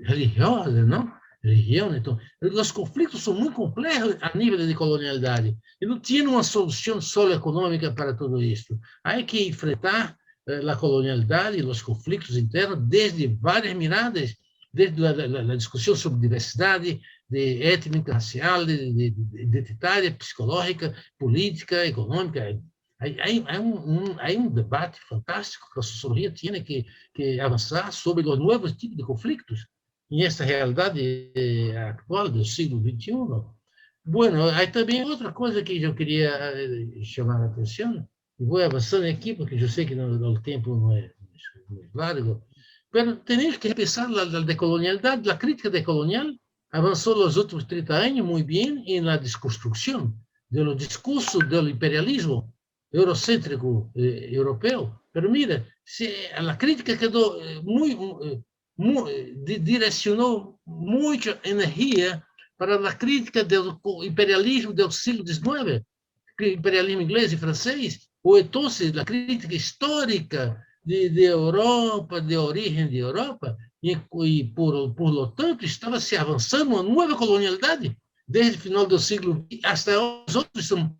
religiosas, não? Religião, então, os conflitos são muito complexos a nível de colonialidade, e não tinha uma solução só econômica para tudo isso. Há que enfrentar a colonialidade e os conflitos internos desde várias miradas, desde a discussão sobre diversidade, de étnica, racial, de identitária, psicológica, política, econômica. Há um debate fantástico que a sociologia tinha que avançar sobre os novos tipos de conflitos em essa realidade atual do século XXI. Bueno, há também outra coisa que eu queria chamar a atenção, e vou avançando aqui, porque eu sei que o tempo não é largo, mas temos que repensar a decolonialidade, a crítica decolonial avançou nos últimos 30 anos muito bem na desconstrução do discurso do imperialismo eurocêntrico europeu. Mas mira, a crítica quedou direcionou muita energia para a crítica do imperialismo do século XIX, imperialismo inglês e francês, ou então a crítica histórica de Europa, de origem de Europa, e por lo tanto, estava se avançando uma nova colonialidade, desde o final do século XX até os outros são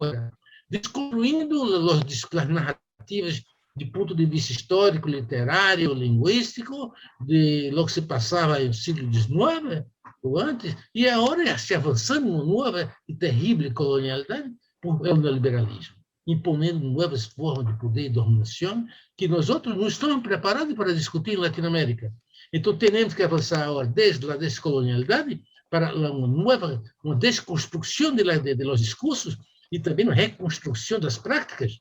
descobrindo as narrativas de ponto de vista histórico, literário, linguístico, de lo que se passava no século XIX ou antes, e agora se avançando uma nova e terrível colonialidade por el neoliberalismo, imponendo novas formas de poder e dominação que nós outros não estamos preparados para discutir em Latinoamérica. Então, temos que avançar agora desde a descolonialidade para uma desconstrução dos discursos e também uma reconstrução das práticas.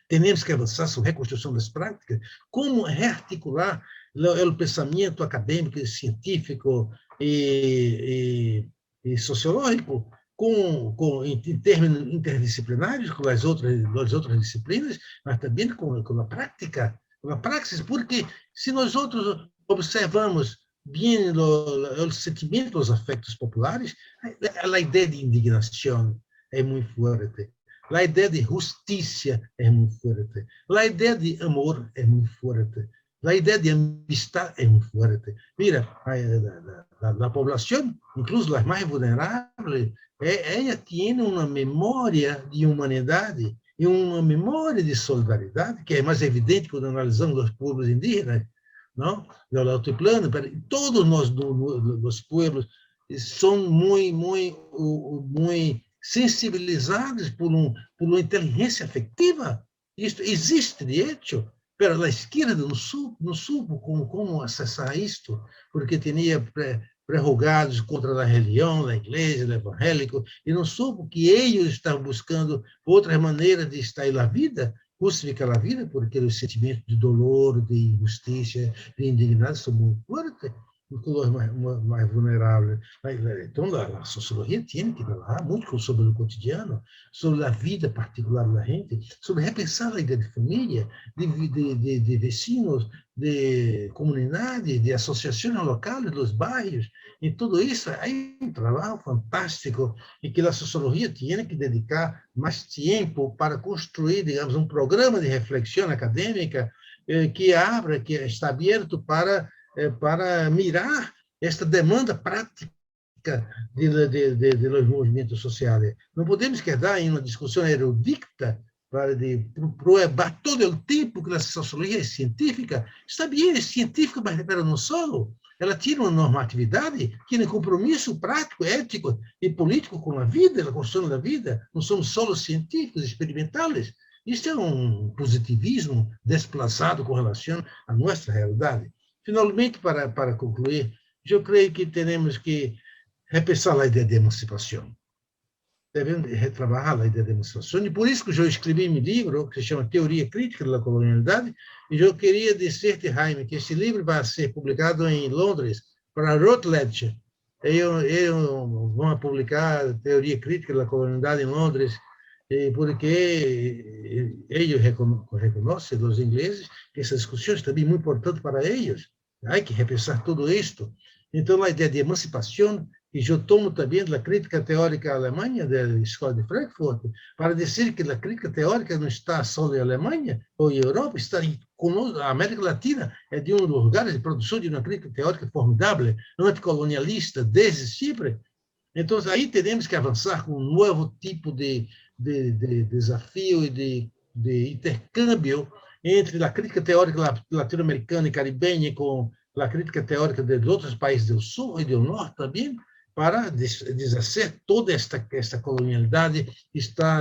Temos que avançar sobre a reconstrução das práticas, como rearticular o pensamento acadêmico, científico e sociológico em termos interdisciplinares com as outras disciplinas, mas também com a prática, com a praxis, porque se nós outros observamos bem os sentimentos, os afetos populares, a ideia de indignação é muito forte. A ideia de justiça é muito forte. A ideia de amor é muito forte. A ideia de amistad é muito forte. Mira, a população, incluso as mais vulneráveis, ela tem uma memória de humanidade e uma memória de solidariedade, que é mais evidente quando analisamos os povos indígenas, não? Do altiplano, todos nós, os povos, são muito sensibilizados por uma inteligência afetiva. Isto existe, de hecho, mas a esquerda não soube como acessar isto, porque tinha prerrogados contra a religião, a igreja, o evangélico, e não soube que eles estavam buscando outras maneiras de estar na vida, justificar a vida, porque os sentimentos de dolor, de injustiça, de indignidade são muito fortes os mais vulneráveis. Então, a sociologia tem que falar muito sobre o cotidiano, sobre a vida particular da gente, sobre repensar a ideia de família, de vecinos, de comunidade, de associações locais, dos bairros, e tudo isso é um trabalho fantástico e que a sociologia tem que dedicar mais tempo para construir, digamos, um programa de reflexão acadêmica que está aberto para mirar esta demanda prática de los movimentos sociais. Não podemos quedar em uma discussão erudita para provar todo o tempo que a sociologia é científica. Está bem, é científica, mas não só. Ela tem uma normatividade, tem um compromisso prático, ético e político com a vida, a construção da vida. Não somos só científicos, experimentais. Isto é um positivismo desplazado com relação à nossa realidade. Finalmente, para concluir, eu creio que temos que repensar a ideia de emancipação. Devemos retrabalhar a ideia de emancipação, e por isso que eu escrevi meu livro, que se chama Teoria Crítica da Colonialidade, e eu queria dizer-te, Jaime, que esse livro vai ser publicado em Londres, para Routledge. Eles vão publicar Teoria Crítica da Colonialidade em Londres, porque eles reconhecem, os ingleses, que essa discussão é também muito importante para eles. Há que repensar tudo isto. Então, a ideia de emancipação, que eu tomo também da crítica teórica alemã, da Escola de Frankfurt, para dizer que a crítica teórica não está só na Alemanha ou em Europa, está em a América Latina, é de um dos lugares de produção de uma crítica teórica formidável, anticolonialista, desde sempre. Então, aí teremos que avançar com um novo tipo de desafio e de intercâmbio entre a crítica teórica latino-americana e caribenha com a crítica teórica de outros países do Sul e do Norte também, para desfazer toda esta colonialidade que está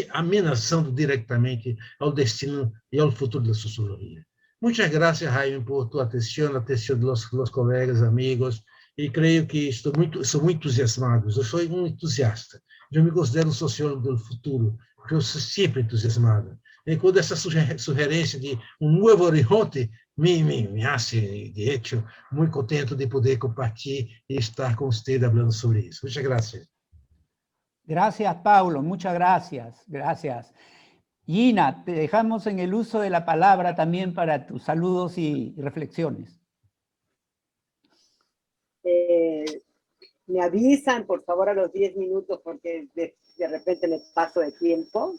ameaçando diretamente ao destino e ao futuro da sociologia. Muitas graças, Jaime, por tua atenção, a atenção dos colegas, amigos, e creio que sou muito entusiasmado. Eu sou um entusiasta. Eu me considero um sociólogo do futuro, porque eu sou sempre entusiasmado. E quando essa sugerência de um novo horizonte me hace, de hecho, muito contente de poder compartilhar e estar com você falando sobre isso. Muchas gracias. Gracias, Paulo. Muchas gracias. Gracias. Gina, te dejamos en el uso de la palabra también para tus saludos y reflexiones. Me avisan, por favor, a los 10 minutos, porque de repente me paso de tiempo.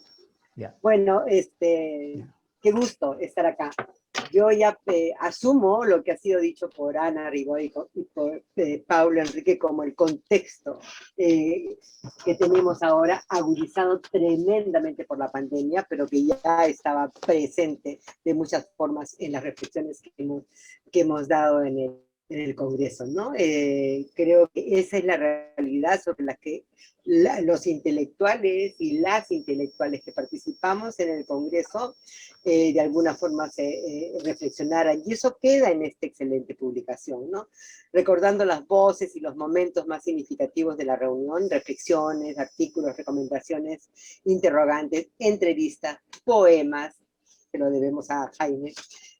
Yeah. Bueno, qué gusto estar acá. Yo ya asumo lo que ha sido dicho por Ana Rigoy y por Paulo Enrique como el contexto que tenemos ahora, agudizado tremendamente por la pandemia, pero que ya estaba presente de muchas formas en las reflexiones que hemos dado en el Congreso, ¿no? Creo que esa es la realidad sobre la que los intelectuales y las intelectuales que participamos en el Congreso de alguna forma se reflexionaran, y eso queda en esta excelente publicación, ¿no? Recordando las voces y los momentos más significativos de la reunión, reflexiones, artículos, recomendaciones, interrogantes, entrevistas, poemas, que lo debemos a Jaime,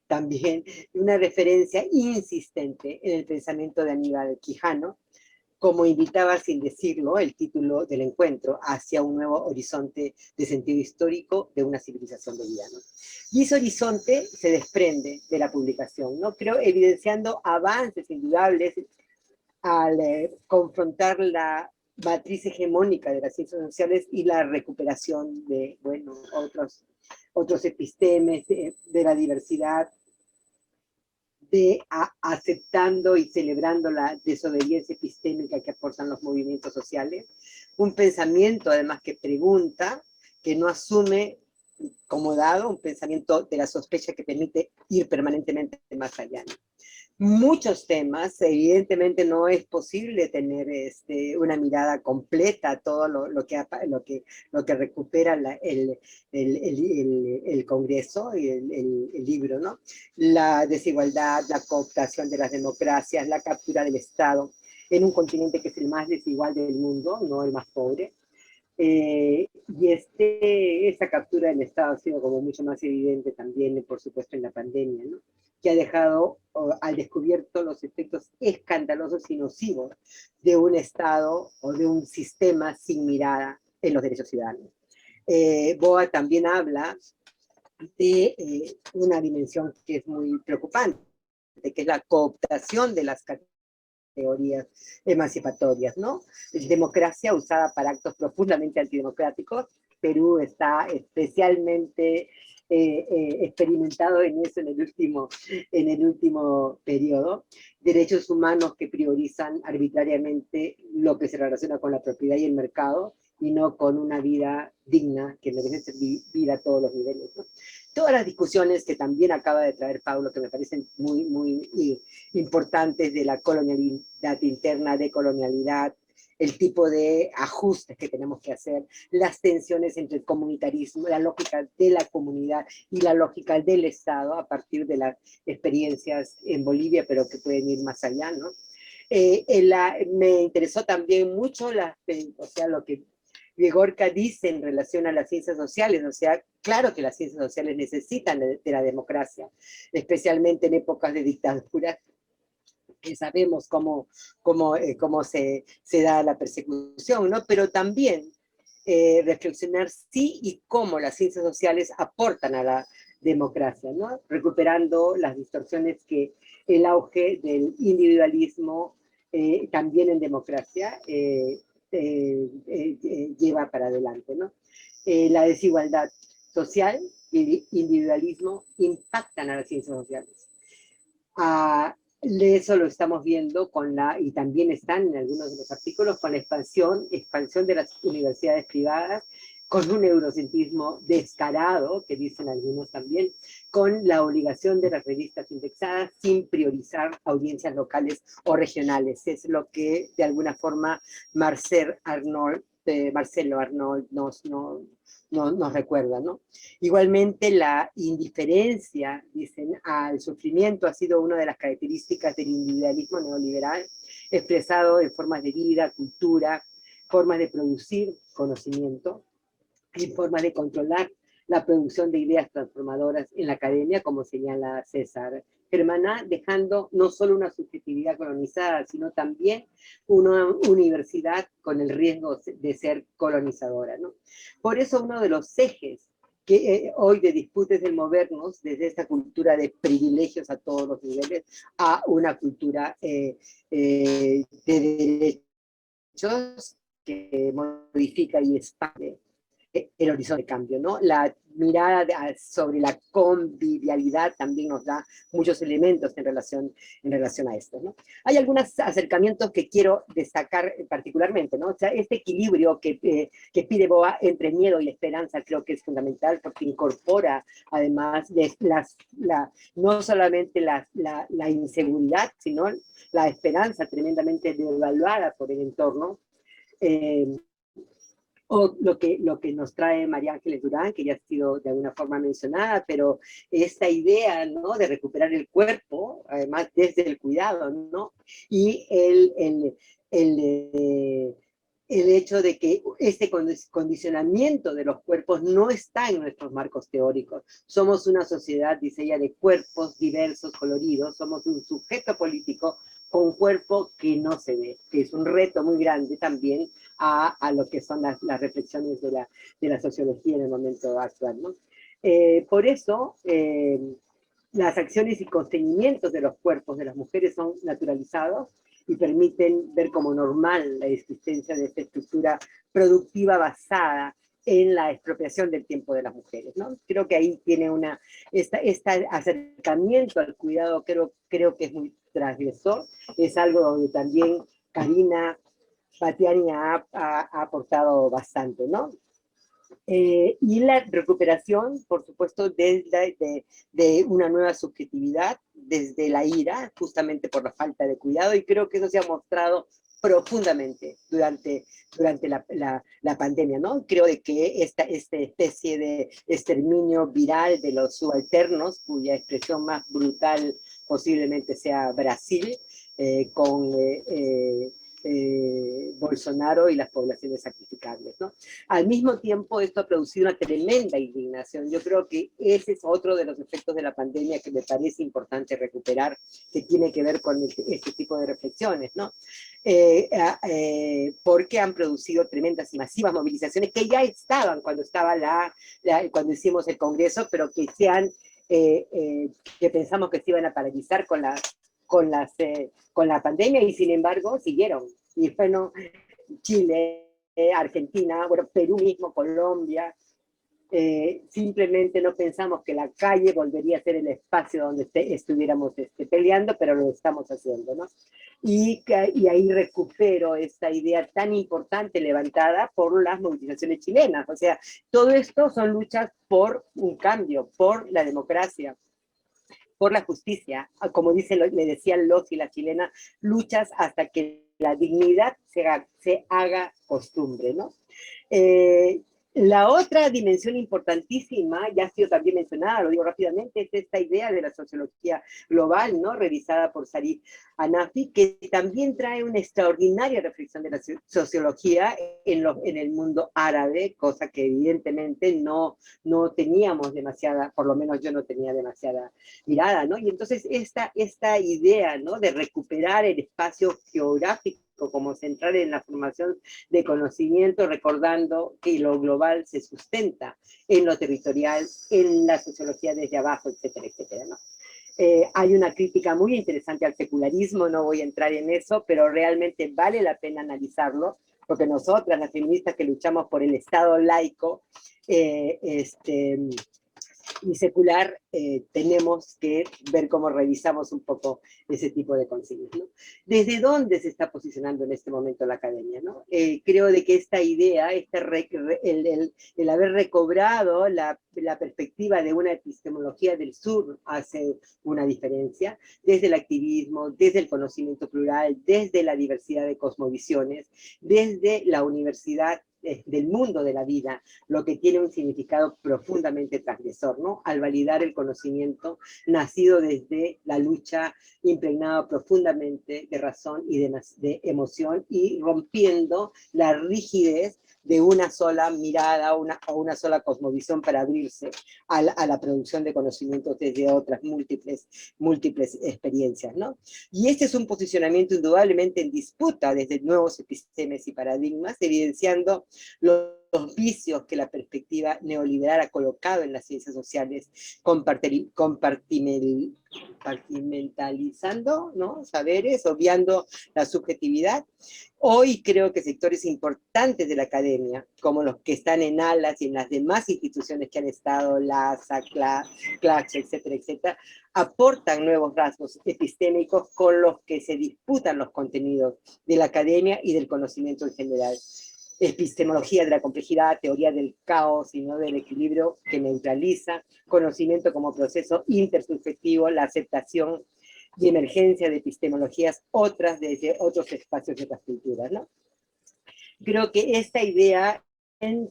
también una referencia insistente en el pensamiento de Aníbal Quijano, como invitaba sin decirlo el título del encuentro, hacia un nuevo horizonte de sentido histórico de una civilización boliviana. Y ese horizonte se desprende de la publicación, ¿no? Creo, evidenciando avances indudables al confrontar la matriz hegemónica de las ciencias sociales y la recuperación de, bueno, otros epistemes de la diversidad, aceptando y celebrando la desobediencia epistémica que aportan los movimientos sociales, un pensamiento además que pregunta, que no asume como dado, un pensamiento de la sospecha que permite ir permanentemente más allá, ¿no? Muchos temas, evidentemente no es posible tener una mirada completa a todo lo que recupera el Congreso y el libro, ¿no? La desigualdad, la cooptación de las democracias, la captura del Estado en un continente que es el más desigual del mundo, no el más pobre. Y esa captura del Estado ha sido como mucho más evidente también, por supuesto, en la pandemia, ¿no? Que ha dejado al descubierto los efectos escandalosos y nocivos de un Estado o de un sistema sin mirada en los derechos ciudadanos. Boa también habla de una dimensión que es muy preocupante, que es la cooptación de las teorías emancipatorias, ¿no? Democracia usada para actos profundamente antidemocráticos. Perú está especialmente experimentado en eso en el último periodo. Derechos humanos que priorizan arbitrariamente lo que se relaciona con la propiedad y el mercado, y no con una vida digna que merece ser vivida a todos los niveles, ¿no? Todas las discusiones que también acaba de traer Paulo, que me parecen muy importantes, de la colonialidad interna, de colonialidad, el tipo de ajustes que tenemos que hacer, las tensiones entre el comunitarismo, la lógica de la comunidad y la lógica del Estado a partir de las experiencias en Bolivia, pero que pueden ir más allá, ¿no? Me interesó también mucho lo que Vigorka dice en relación a las ciencias sociales. O sea, claro que las ciencias sociales necesitan de la democracia, especialmente en épocas de dictadura, que sabemos cómo se da la persecución, ¿no? Pero también reflexionar sí y cómo las ciencias sociales aportan a la democracia, ¿no? Recuperando las distorsiones que el auge del individualismo también en democracia lleva para adelante, ¿no? La desigualdad social y el individualismo impactan a las ciencias sociales. Eso lo estamos viendo y también están en algunos de los artículos, con la expansión de las universidades privadas, con un eurocentrismo descarado, que dicen algunos también, con la obligación de las revistas indexadas sin priorizar audiencias locales o regionales. Es lo que de alguna forma Marcelo Arnold nos recuerda, ¿no? Igualmente, la indiferencia, dicen, al sufrimiento ha sido una de las características del individualismo neoliberal, expresado en formas de vida, cultura, formas de producir conocimiento y formas de controlar la producción de ideas transformadoras en la academia, como señala César Germaná, dejando no solo una subjetividad colonizada, sino también una universidad con el riesgo de ser colonizadora, ¿no? Por eso uno de los ejes que hoy de disputas del movernos desde esta cultura de privilegios a todos los niveles a una cultura de derechos que modifica y expande el horizonte de cambio, ¿no? La mirada sobre la convivialidad también nos da muchos elementos en relación a esto, ¿no? Hay algunos acercamientos que quiero destacar particularmente, ¿no? O sea, este equilibrio que pide Boa entre miedo y esperanza creo que es fundamental, porque incorpora además no solamente la inseguridad, sino la esperanza tremendamente devaluada por el entorno, o lo que nos trae María Ángeles Durán, que ya ha sido de alguna forma mencionada, pero esta idea, ¿no?, de recuperar el cuerpo, además desde el cuidado, ¿no? Y el hecho de que este condicionamiento de los cuerpos no está en nuestros marcos teóricos. Somos una sociedad, dice ella, de cuerpos diversos, coloridos, somos un sujeto político con un cuerpo que no se ve, que es un reto muy grande también a lo que son las reflexiones de la sociología en el momento actual, ¿no? Por eso, las acciones y constreñimientos de los cuerpos de las mujeres son naturalizados y permiten ver como normal la existencia de esta estructura productiva basada en la expropiación del tiempo de las mujeres, ¿no? Creo que ahí tiene este acercamiento al cuidado, creo que es muy transgresor, es algo donde también Karina Batiani ha aportado bastante, ¿no? Y la recuperación, por supuesto, de una nueva subjetividad, desde la ira, justamente por la falta de cuidado, y creo que eso se ha mostrado profundamente durante la pandemia, ¿no? Creo de que esta especie de exterminio viral de los subalternos, cuya expresión más brutal posiblemente sea Brasil, con Bolsonaro y las poblaciones sacrificables, ¿no? Al mismo tiempo, esto ha producido una tremenda indignación. Yo creo que ese es otro de los efectos de la pandemia que me parece importante recuperar, que tiene que ver con este tipo de reflexiones, ¿no? Porque han producido tremendas y masivas movilizaciones que ya estaban cuando cuando hicimos el Congreso, pero que que pensamos que se iban a paralizar con la pandemia, y sin embargo siguieron. Y bueno, Chile, Argentina, bueno, Perú mismo, Colombia, simplemente no pensamos que la calle volvería a ser el espacio donde estuviéramos peleando, pero lo estamos haciendo, ¿no? Y ahí recupero esta idea tan importante levantada por las movilizaciones chilenas. O sea, todo esto son luchas por un cambio, por la democracia, por la justicia, como le decían los y la chilena, luchas hasta que la dignidad se haga costumbre, ¿no? La otra dimensión importantísima, ya ha sido también mencionada, lo digo rápidamente, es esta idea de la sociología global, ¿no? Revisada por Sarif Hanafi, que también trae una extraordinaria reflexión de la sociología en el mundo árabe, cosa que evidentemente no teníamos demasiada, por lo menos yo no tenía demasiada mirada, ¿no? Y entonces esta idea, ¿no? De recuperar el espacio geográfico como central en la formación de conocimiento, recordando que lo global se sustenta en lo territorial, en la sociología desde abajo, etcétera, etcétera, ¿no? Hay una crítica muy interesante al secularismo, no voy a entrar en eso, pero realmente vale la pena analizarlo, porque nosotras, las feministas que luchamos por el Estado laico, y secular, tenemos que ver cómo revisamos un poco ese tipo de consignas, ¿no? ¿Desde dónde se está posicionando en este momento la academia, ¿no? Creo de que esta idea, el haber recobrado la perspectiva de una epistemología del sur hace una diferencia, desde el activismo, desde el conocimiento plural, desde la diversidad de cosmovisiones, desde la universidad del mundo de la vida, lo que tiene un significado profundamente transgresor, ¿no? Al validar el conocimiento nacido desde la lucha, impregnado profundamente de razón y de emoción, y rompiendo la rigidez de una sola mirada o una sola cosmovisión para abrirse a la producción de conocimientos desde otras múltiples experiencias, ¿no? Y este es un posicionamiento indudablemente en disputa desde nuevos epistemes y paradigmas, evidenciando los vicios que la perspectiva neoliberal ha colocado en las ciencias sociales, compartimentalizando, ¿no? Saberes, obviando la subjetividad. Hoy creo que sectores importantes de la academia, como los que están en ALAS y en las demás instituciones que han estado, LASA, CLACH, etcétera, etcétera, aportan nuevos rasgos epistémicos con los que se disputan los contenidos de la academia y del conocimiento en general. Epistemología de la complejidad, teoría del caos y no del equilibrio que neutraliza, conocimiento como proceso intersubjetivo, la aceptación y emergencia de epistemologías otras desde otros espacios y otras culturas, ¿no? Creo que esta idea se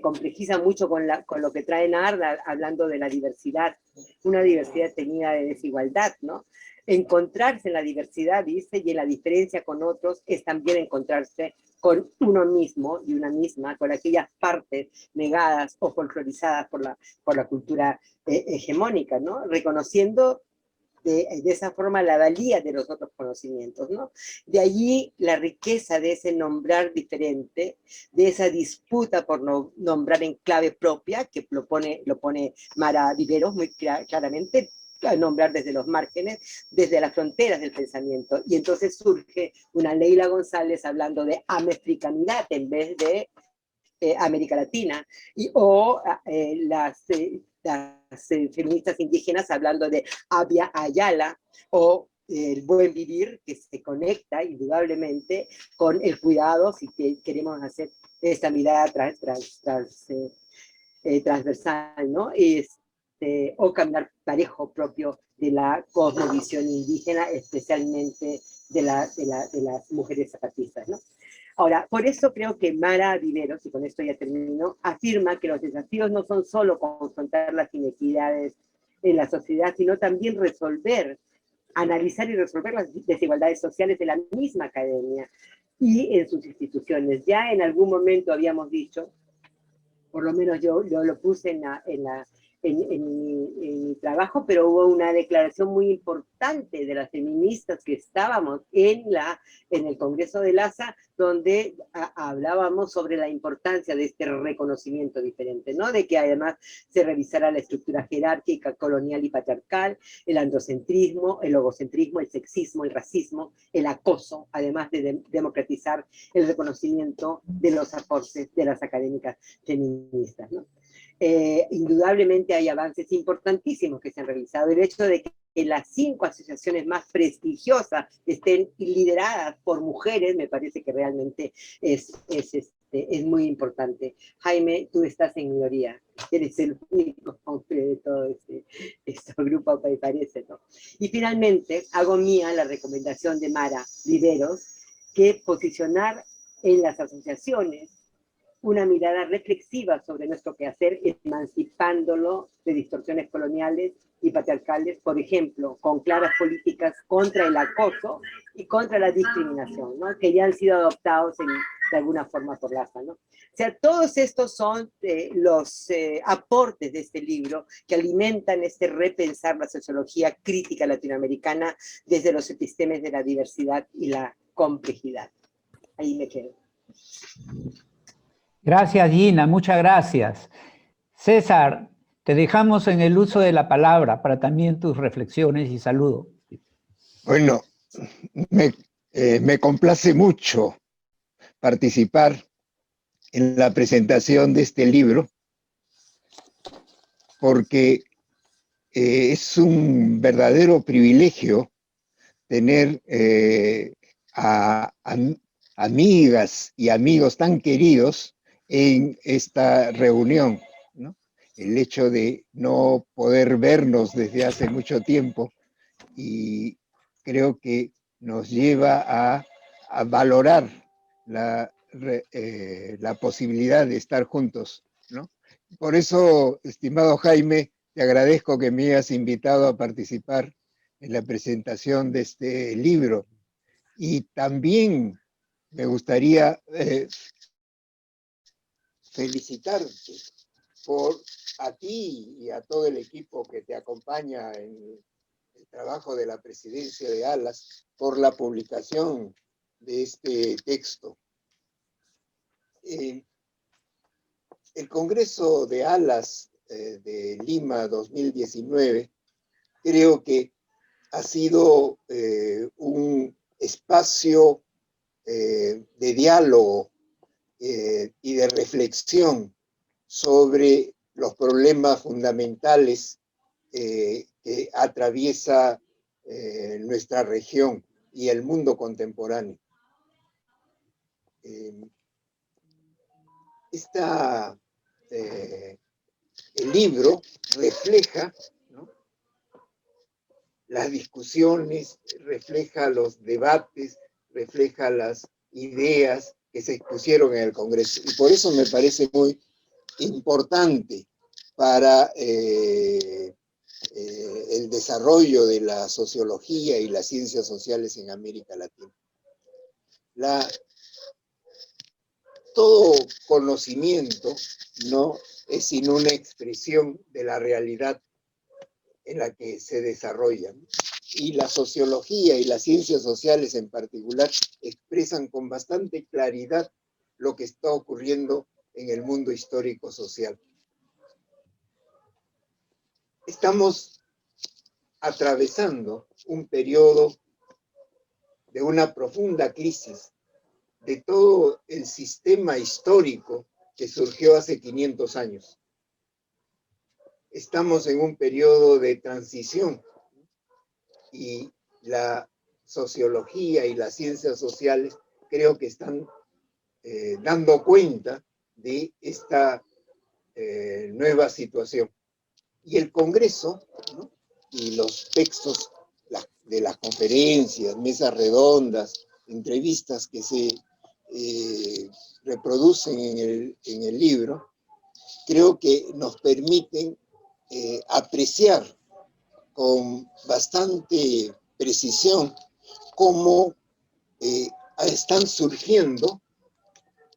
complejiza mucho con lo que trae Narda, hablando de la diversidad, una diversidad teñida de desigualdad, ¿no? Encontrarse en la diversidad, dice, y en la diferencia con otros es también encontrarse con uno mismo y una misma, con aquellas partes negadas o folclorizadas por la cultura hegemónica, ¿no? Reconociendo de esa forma la valía de los otros conocimientos, ¿no? De allí la riqueza de ese nombrar diferente, de esa disputa por nombrar en clave propia, que lo pone Mara Viveros muy claramente, a nombrar desde los márgenes, desde las fronteras del pensamiento. Y entonces surge una Leila González hablando de americanidad en vez de América Latina, o las feministas indígenas hablando de Abya Ayala, o el buen vivir, que se conecta indudablemente con el cuidado, si queremos hacer esta mirada transversal, ¿no? O caminar parejo propio de la cosmovisión indígena, especialmente de las mujeres zapatistas, ¿no? Ahora, por eso creo que Mara Viveros, y con esto ya termino, afirma que los desafíos no son solo confrontar las inequidades en la sociedad, sino también analizar y resolver las desigualdades sociales de la misma academia y en sus instituciones. Ya en algún momento habíamos dicho, por lo menos yo lo puse en mi trabajo, pero hubo una declaración muy importante de las feministas que estábamos en el Congreso de Lhasa, donde hablábamos sobre la importancia de este reconocimiento diferente, ¿no? De que además se revisara la estructura jerárquica, colonial y patriarcal, el androcentrismo, el logocentrismo, el sexismo, el racismo, el acoso, además de democratizar el reconocimiento de los aportes de las académicas feministas, ¿no? Indudablemente hay avances importantísimos que se han realizado. El hecho de que las 5 asociaciones más prestigiosas estén lideradas por mujeres, me parece que realmente es muy importante. Jaime, tú estás en minoría, eres el único hombre de todo este grupo, me parece, ¿no? Y finalmente, hago mía la recomendación de Mara Viveros, que posicionar en las asociaciones una mirada reflexiva sobre nuestro quehacer, emancipándolo de distorsiones coloniales y patriarcales, por ejemplo, con claras políticas contra el acoso y contra la discriminación, ¿no? Que ya han sido adoptados de alguna forma por Lhasa, ¿no? O sea, todos estos son los aportes de este libro que alimentan este repensar la sociología crítica latinoamericana desde los epistemes de la diversidad y la complejidad. Ahí me quedo. Gracias, Gina, muchas gracias. César, te dejamos en el uso de la palabra para también tus reflexiones y saludo. Bueno, me complace mucho participar en la presentación de este libro, porque es un verdadero privilegio tener a amigas y amigos tan queridos en esta reunión, ¿no? El hecho de no poder vernos desde hace mucho tiempo, y creo que nos lleva a valorar la posibilidad de estar juntos, ¿no? Por eso, estimado Jaime, te agradezco que me hayas invitado a participar en la presentación de este libro. Y también me gustaría felicitarte por a ti y a todo el equipo que te acompaña en el trabajo de la presidencia de ALAS por la publicación de este texto. El Congreso de ALAS de Lima 2019 creo que ha sido un espacio de diálogo y de reflexión sobre los problemas fundamentales que atraviesa nuestra región y el mundo contemporáneo. El libro refleja, ¿no?, las discusiones, refleja los debates, refleja las ideas que se expusieron en el Congreso. Y por eso me parece muy importante para el desarrollo de la sociología y las ciencias sociales en América Latina. Todo conocimiento no es sino una expresión de la realidad en la que se desarrollan. Y la sociología y las ciencias sociales en particular expresan con bastante claridad lo que está ocurriendo en el mundo histórico social. Estamos atravesando un periodo de una profunda crisis de todo el sistema histórico que surgió hace 500 años. Estamos en un periodo de transición y la sociología y las ciencias sociales creo que están dando cuenta de esta nueva situación. Y el Congreso, ¿no?, y los textos de las conferencias, mesas redondas, entrevistas que se reproducen en el libro, creo que nos permiten apreciar con bastante precisión cómo están surgiendo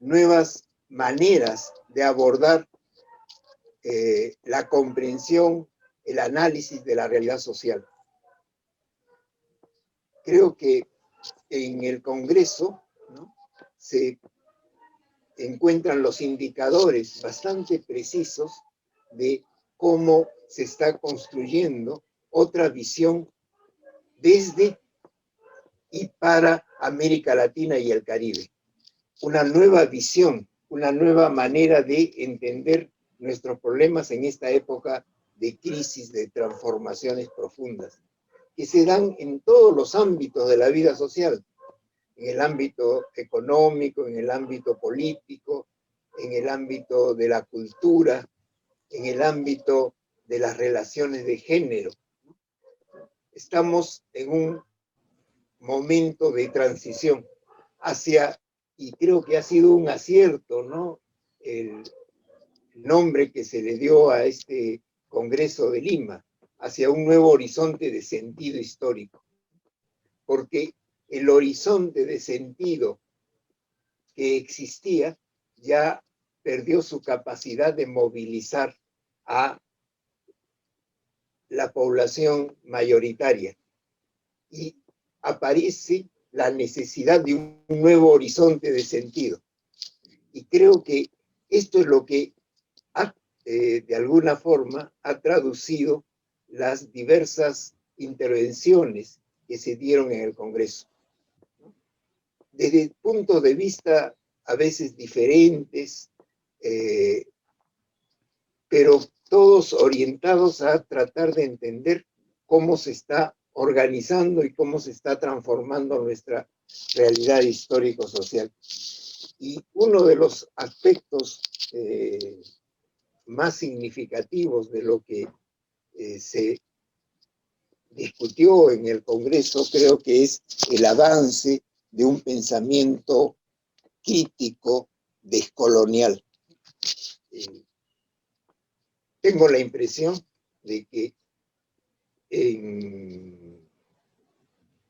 nuevas maneras de abordar la comprensión, el análisis de la realidad social. Creo que en el Congreso, ¿no?, se encuentran los indicadores bastante precisos de cómo se está construyendo otra visión desde y para América Latina y el Caribe. Una nueva visión, una nueva manera de entender nuestros problemas en esta época de crisis, de transformaciones profundas, que se dan en todos los ámbitos de la vida social, en el ámbito económico, en el ámbito político, en el ámbito de la cultura, en el ámbito de las relaciones de género. Estamos en un momento de transición hacia, y creo que ha sido un acierto, ¿no?, el nombre que se le dio a este Congreso de Lima, hacia un nuevo horizonte de sentido histórico. Porque el horizonte de sentido que existía ya perdió su capacidad de movilizar a la población mayoritaria. Y aparece la necesidad de un nuevo horizonte de sentido. Y creo que esto es lo que de alguna forma ha traducido las diversas intervenciones que se dieron en el Congreso. Desde puntos de vista a veces diferentes, pero todos orientados a tratar de entender cómo se está organizando y cómo se está transformando nuestra realidad histórico-social. Y uno de los aspectos más significativos de lo que se discutió en el Congreso, creo que es el avance de un pensamiento crítico descolonial. Tengo la impresión de que en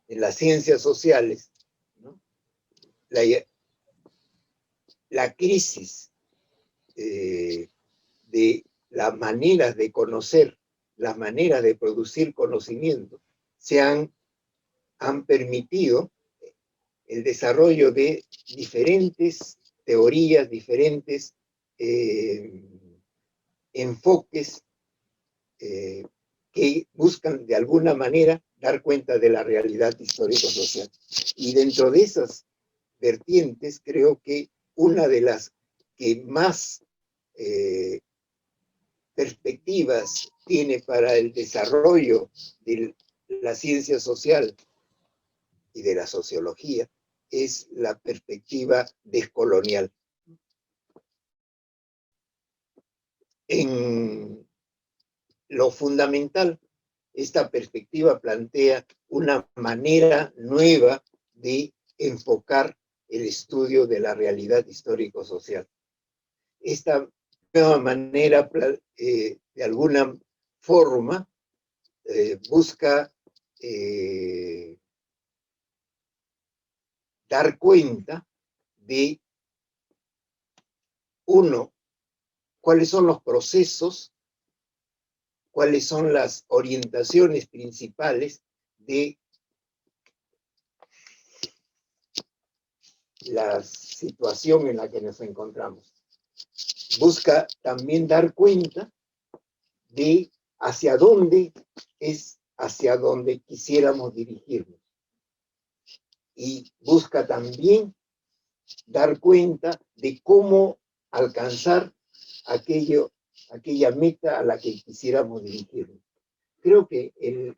las ciencias sociales, ¿no?, la crisis de las maneras de conocer, las maneras de producir conocimiento, han permitido el desarrollo de diferentes teorías, diferentes enfoques que buscan de alguna manera dar cuenta de la realidad histórico-social. Y dentro de esas vertientes, creo que una de las que más perspectivas tiene para el desarrollo de la ciencia social y de la sociología es la perspectiva descolonial. En lo fundamental, esta perspectiva plantea una manera nueva de enfocar el estudio de la realidad histórico-social. Esta nueva manera, de alguna forma, busca dar cuenta de, uno, cuáles son los procesos, cuáles son las orientaciones principales de la situación en la que nos encontramos. Busca también dar cuenta de hacia dónde es hacia donde quisiéramos dirigirnos. Y busca también dar cuenta de cómo alcanzar aquella meta a la que quisiéramos dirigirnos. Creo que el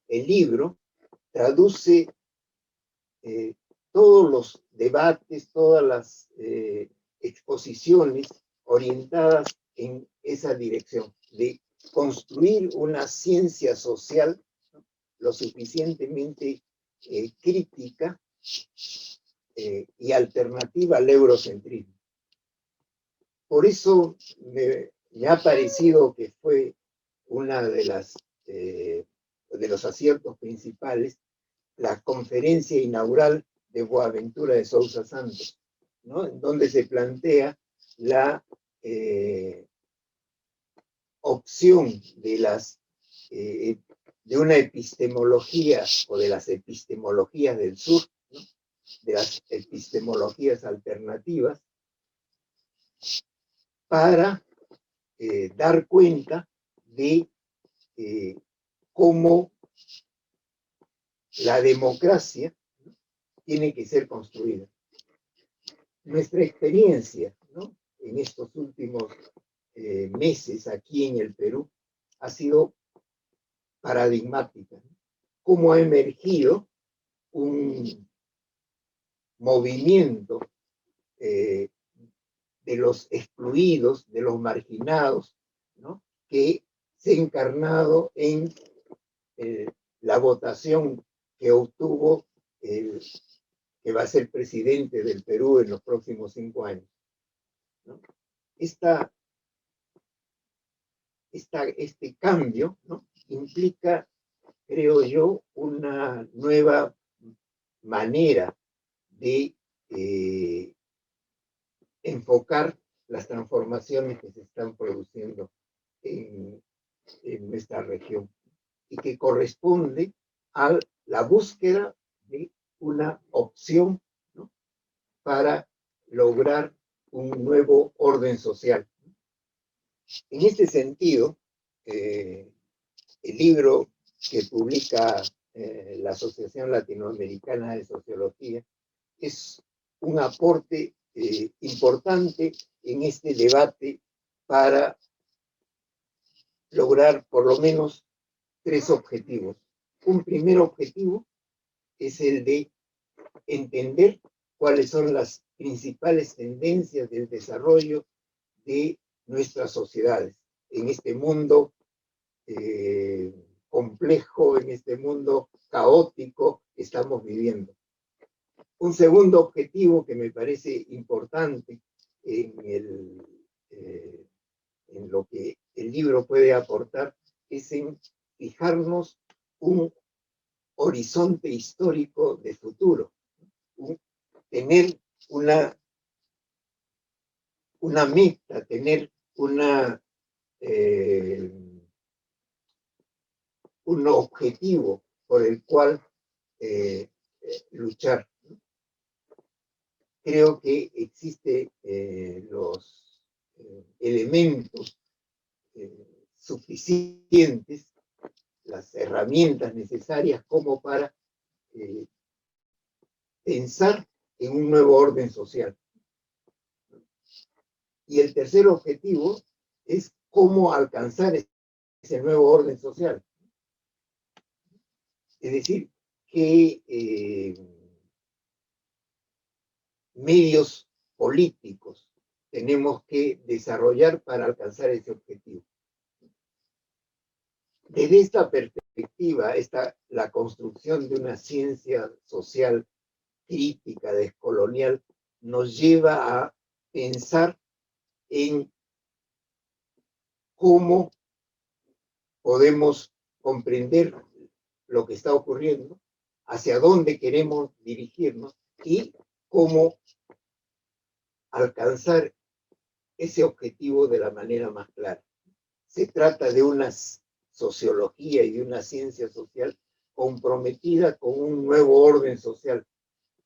libro traduce todos los debates, todas las exposiciones orientadas en esa dirección, de construir una ciencia social lo suficientemente crítica y alternativa al eurocentrismo. Por eso me ha parecido que fue una de los aciertos principales la conferencia inaugural de Boaventura de Sousa Santos, ¿no? En donde se plantea la opción de una epistemología o de las epistemologías del sur, ¿no? De las epistemologías alternativas, para dar cuenta de cómo la democracia, ¿no?, tiene que ser construida. Nuestra experiencia, ¿no?, en estos últimos meses aquí en el Perú ha sido paradigmática, ¿no? Cómo ha emergido un movimiento de los excluidos, de los marginados, ¿no?, que se ha encarnado en la votación que obtuvo que va a ser presidente del Perú en los próximos 5 años, ¿no? Este cambio, ¿no?, implica, creo yo, una nueva manera de enfocar las transformaciones que se están produciendo en nuestra región y que corresponde a la búsqueda de una opción, ¿no?, para lograr un nuevo orden social. En este sentido, el libro que publica la Asociación Latinoamericana de Sociología es un aporte importante en este debate para lograr por lo menos 3 objetivos. Un primer objetivo es el de entender cuáles son las principales tendencias del desarrollo de nuestras sociedades en este mundo complejo, en este mundo caótico que estamos viviendo. Un segundo objetivo que me parece importante en lo que el libro puede aportar es en fijarnos un horizonte histórico de futuro, tener una meta, tener un objetivo por el cual luchar. Creo que existen los elementos suficientes, las herramientas necesarias como para pensar en un nuevo orden social. Y el tercer objetivo es cómo alcanzar ese nuevo orden social. Es decir, qué medios políticos tenemos que desarrollar para alcanzar ese objetivo. Desde esta perspectiva, la construcción de una ciencia social crítica, descolonial, nos lleva a pensar en cómo podemos comprender lo que está ocurriendo, hacia dónde queremos dirigirnos y cómo alcanzar ese objetivo de la manera más clara. Se trata de una sociología y de una ciencia social comprometida con un nuevo orden social,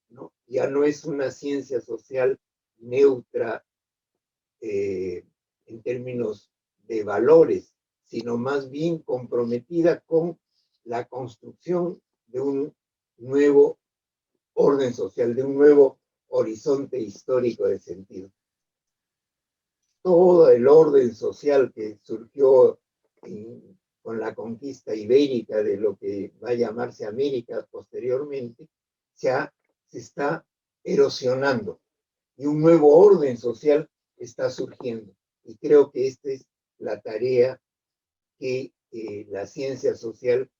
¿no? Ya no es una ciencia social neutra en términos de valores, sino más bien comprometida con la construcción de un nuevo orden social, de un nuevo horizonte histórico de sentido. Todo el orden social que surgió con la conquista ibérica de lo que va a llamarse América posteriormente, se está erosionando y un nuevo orden social está surgiendo. Y creo que esta es la tarea que la ciencia social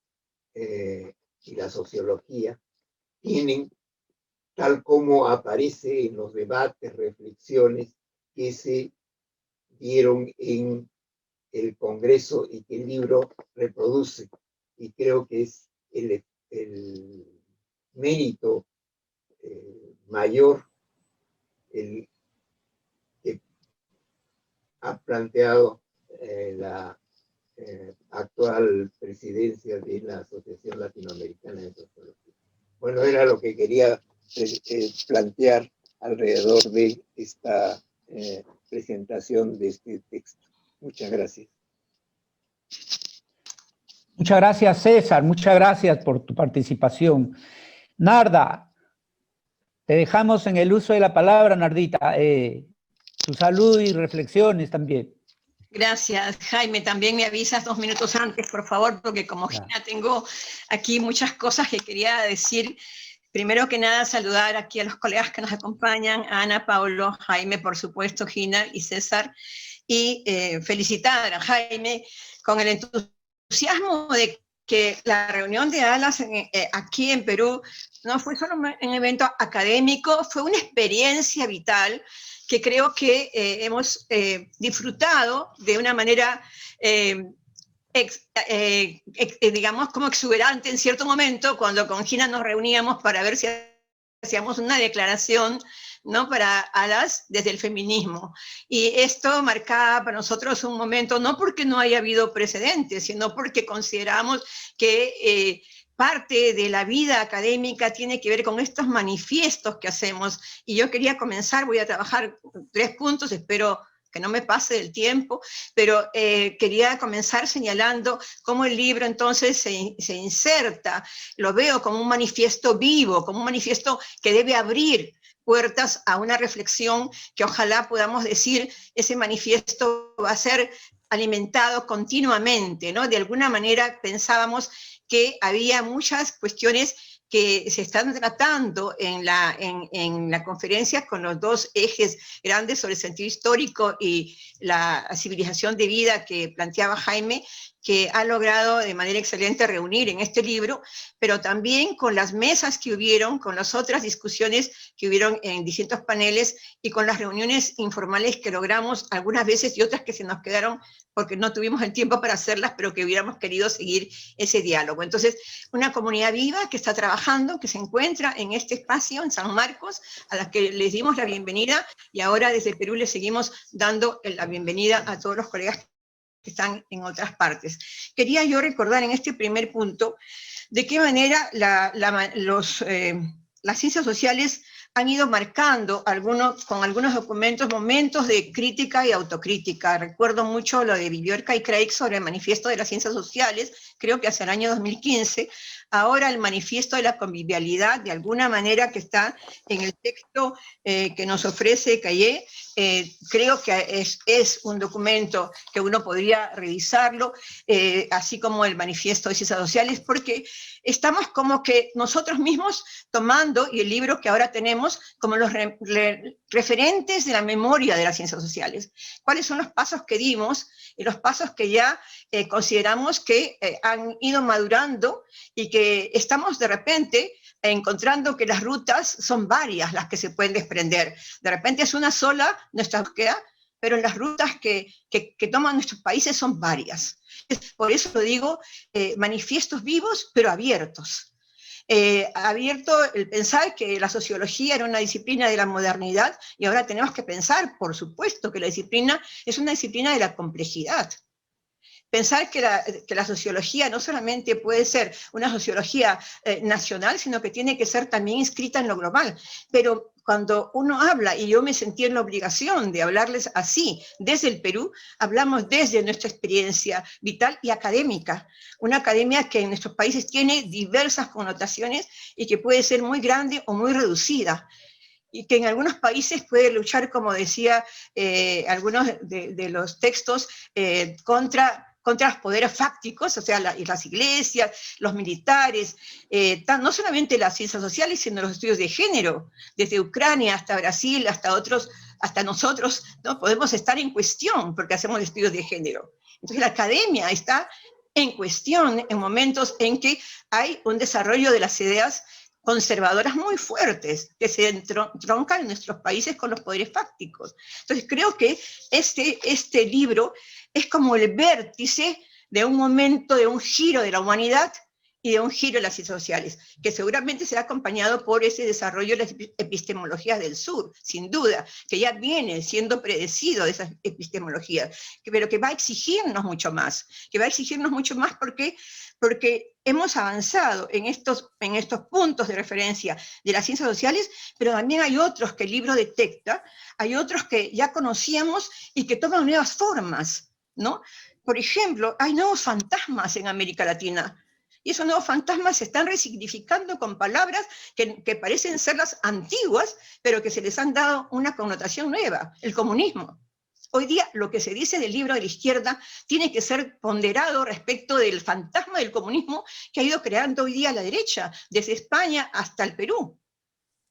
y la sociología tienen, tal como aparece en los debates, reflexiones que se dieron en el Congreso y que el libro reproduce. Y creo que es el mérito mayor el que ha planteado la actual presidencia de la Asociación Latinoamericana de Sociología. Bueno, era lo que quería plantear alrededor de esta presentación de este texto. Muchas gracias. Muchas gracias, César. Muchas gracias por tu participación. Narda, te dejamos en el uso de la palabra, Nardita. Tu salud y reflexiones también. Gracias, Jaime. También me avisas 2 minutos antes, por favor, porque como Gina tengo aquí muchas cosas que quería decir. Primero que nada, saludar aquí a los colegas que nos acompañan, a Ana, Paulo, Jaime, por supuesto, Gina y César, y felicitar a Jaime con el entusiasmo de que la reunión de ALAS aquí en Perú no fue solo un evento académico, fue una experiencia vital que creo que hemos disfrutado de una manera, digamos, como exuberante en cierto momento, cuando con Gina nos reuníamos para ver si hacíamos una declaración, ¿no?, para ALAS desde el feminismo. Y esto marcaba para nosotros un momento, no porque no haya habido precedentes, sino porque consideramos que parte de la vida académica tiene que ver con estos manifiestos que hacemos. Y yo quería comenzar, voy a trabajar 3 puntos, espero que no me pase el tiempo, pero quería comenzar señalando cómo el libro entonces se inserta, lo veo como un manifiesto vivo, como un manifiesto que debe abrir puertas a una reflexión que ojalá podamos decir, ese manifiesto va a ser alimentado continuamente, ¿no? De alguna manera pensábamos que había muchas cuestiones que se están tratando en la conferencia con los 2 ejes grandes sobre el sentido histórico y la civilización de vida que planteaba Jaime, que ha logrado de manera excelente reunir en este libro, pero también con las mesas que hubieron, con las otras discusiones que hubieron en distintos paneles y con las reuniones informales que logramos algunas veces y otras que se nos quedaron porque no tuvimos el tiempo para hacerlas, pero que hubiéramos querido seguir ese diálogo. Entonces, una comunidad viva que está trabajando, que se encuentra en este espacio, en San Marcos, a la que les dimos la bienvenida, y ahora desde Perú les seguimos dando la bienvenida a todos los colegas que están en otras partes. Quería yo recordar en este primer punto de qué manera las ciencias sociales han ido marcando con algunos documentos momentos de crítica y autocrítica. Recuerdo mucho lo de Villorca y Craig sobre el manifiesto de las ciencias sociales, creo que hacia el año 2015, ahora el manifiesto de la convivialidad, de alguna manera que está en el texto que nos ofrece Caillé, creo que es un documento que uno podría revisarlo, así como el manifiesto de ciencias sociales, porque estamos como que nosotros mismos tomando, y el libro que ahora tenemos, como los referentes de la memoria de las ciencias sociales. ¿Cuáles son los pasos que dimos y los pasos que ya consideramos que han ido madurando y que estamos de repente encontrando que las rutas son varias las que se pueden desprender? De repente es una sola nuestra búsqueda, pero las rutas que toman nuestros países son varias. Por eso lo digo, manifiestos vivos, pero abiertos. Abierto el pensar que la sociología era una disciplina de la modernidad, y ahora tenemos que pensar, por supuesto, que la disciplina es una disciplina de la complejidad. Pensar que la sociología no solamente puede ser una sociología nacional, sino que tiene que ser también inscrita en lo global. Pero cuando uno habla, y yo me sentí en la obligación de hablarles así, desde el Perú, hablamos desde nuestra experiencia vital y académica. Una academia que en nuestros países tiene diversas connotaciones y que puede ser muy grande o muy reducida. Y que en algunos países puede luchar, como decía algunos de los textos, contra los poderes fácticos, o sea, las iglesias, los militares, no solamente las ciencias sociales, sino los estudios de género, desde Ucrania hasta Brasil, hasta otros, hasta nosotros, ¿no? Podemos estar en cuestión porque hacemos estudios de género. Entonces la academia está en cuestión en momentos en que hay un desarrollo de las ideas conservadoras muy fuertes que se entroncan en nuestros países con los poderes fácticos. Entonces creo que este libro es como el vértice de un momento, de un giro de la humanidad y de un giro de las ciencias sociales, que seguramente será acompañado por ese desarrollo de las epistemologías del sur, sin duda, que ya viene siendo predecido de esas epistemologías, pero que va a exigirnos mucho más, porque hemos avanzado en estos puntos de referencia de las ciencias sociales, pero también hay otros que el libro detecta, hay otros que ya conocíamos y que toman nuevas formas, ¿no? Por ejemplo, hay nuevos fantasmas en América Latina, y esos nuevos fantasmas se están resignificando con palabras que parecen ser las antiguas, pero que se les han dado una connotación nueva, el comunismo. Hoy día lo que se dice del libro de la izquierda tiene que ser ponderado respecto del fantasma del comunismo que ha ido creando hoy día la derecha, desde España hasta el Perú.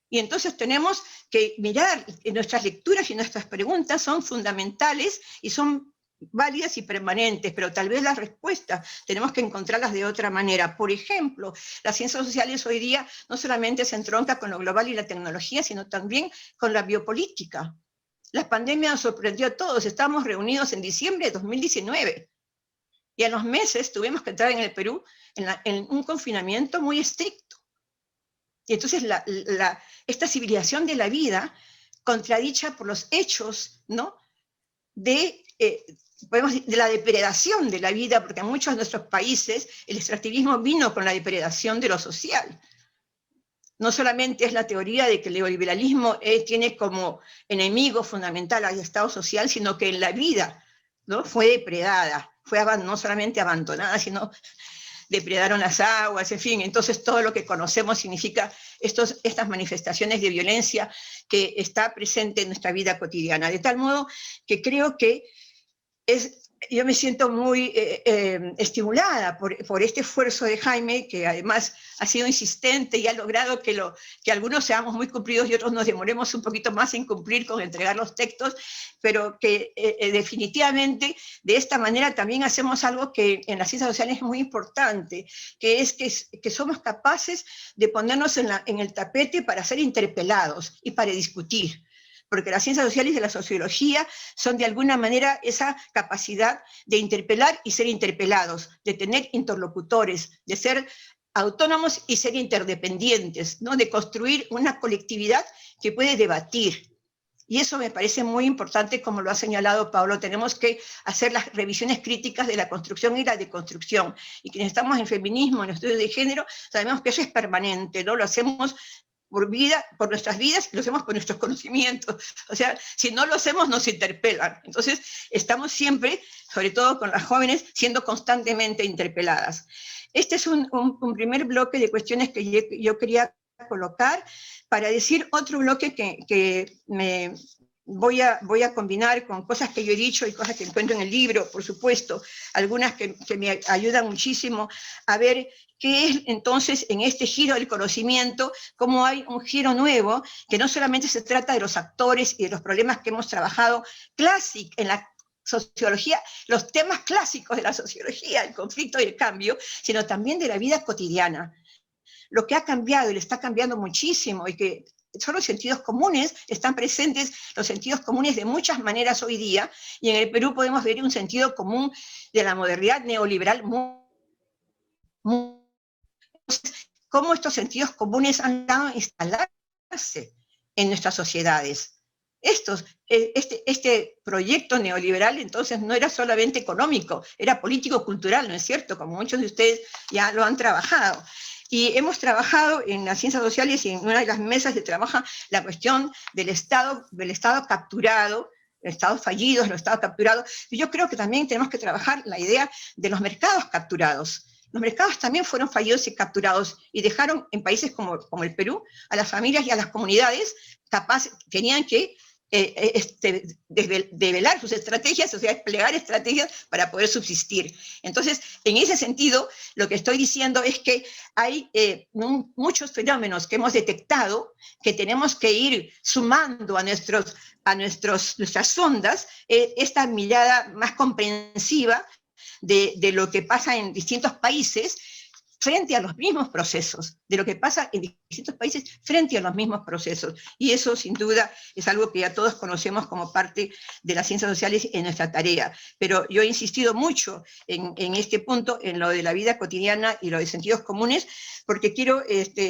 Y entonces tenemos que mirar, nuestras lecturas y nuestras preguntas son fundamentales y son válidas y permanentes, pero tal vez las respuestas tenemos que encontrarlas de otra manera. Por ejemplo, las ciencias sociales hoy día no solamente se entroncan con lo global y la tecnología, sino también con la biopolítica. La pandemia nos sorprendió a todos, estábamos reunidos en diciembre de 2019, y a los meses tuvimos que entrar en el Perú en un confinamiento muy estricto. Y entonces esta civilización de la vida, contradicha por los hechos, ¿no?, de la depredación de la vida, porque en muchos de nuestros países el extractivismo vino con la depredación de lo social. No solamente es la teoría de que el neoliberalismo tiene como enemigo fundamental al Estado social, sino que en la vida, ¿no?, fue depredada, fue no solamente abandonada, sino depredaron las aguas, en fin. Entonces todo lo que conocemos significa estas manifestaciones de violencia que está presente en nuestra vida cotidiana. De tal modo que creo que yo me siento muy estimulada por este esfuerzo de Jaime, que además ha sido insistente y ha logrado que algunos seamos muy cumplidos y otros nos demoremos un poquito más en cumplir con entregar los textos, pero que definitivamente de esta manera también hacemos algo que en las ciencias sociales es muy importante, que es que somos capaces de ponernos en el tapete para ser interpelados y para discutir. Porque las ciencias sociales y la sociología son de alguna manera esa capacidad de interpelar y ser interpelados, de tener interlocutores, de ser autónomos y ser interdependientes, ¿no?, de construir una colectividad que puede debatir. Y eso me parece muy importante, como lo ha señalado Pablo. Tenemos que hacer las revisiones críticas de la construcción y la deconstrucción. Y quienes estamos en feminismo, en estudios de género, sabemos que eso es permanente, ¿no? Lo hacemos por nuestras vidas, y lo hacemos por nuestros conocimientos. O sea, si no lo hacemos, nos interpelan. Entonces, estamos siempre, sobre todo con las jóvenes, siendo constantemente interpeladas. Este es un primer bloque de cuestiones que yo quería colocar para decir otro bloque que me voy a combinar con cosas que yo he dicho y cosas que encuentro en el libro, por supuesto, algunas que me ayudan muchísimo a ver qué es entonces en este giro del conocimiento, cómo hay un giro nuevo, que no solamente se trata de los actores y de los problemas que hemos trabajado en la sociología, los temas clásicos de la sociología, el conflicto y el cambio, sino también de la vida cotidiana. Lo que ha cambiado y le está cambiando muchísimo y que son los sentidos comunes, están presentes los sentidos comunes de muchas maneras hoy día, y en el Perú podemos ver un sentido común de la modernidad neoliberal cómo estos sentidos comunes han dado a instalarse en nuestras sociedades. Este proyecto neoliberal entonces no era solamente económico, era político-cultural, ¿no es cierto?, como muchos de ustedes ya lo han trabajado. Y hemos trabajado en las ciencias sociales y en una de las mesas se trabaja la cuestión del Estado capturado, estados fallidos, los estados capturados. Y yo creo que también tenemos que trabajar la idea de los mercados capturados. Los mercados también fueron fallidos y capturados y dejaron en países como el Perú a las familias y a las comunidades capaces, tenían que develar sus estrategias, o sea, desplegar estrategias para poder subsistir. Entonces, en ese sentido, lo que estoy diciendo es que hay muchos fenómenos que hemos detectado que tenemos que ir sumando a nuestras ondas, esta mirada más comprensiva de lo que pasa en distintos países frente a los mismos procesos, de lo que pasa en distintos países frente a los mismos procesos. Y eso, sin duda, es algo que ya todos conocemos como parte de las ciencias sociales en nuestra tarea. Pero yo he insistido mucho en este punto, en lo de la vida cotidiana y lo de sentidos comunes, porque quiero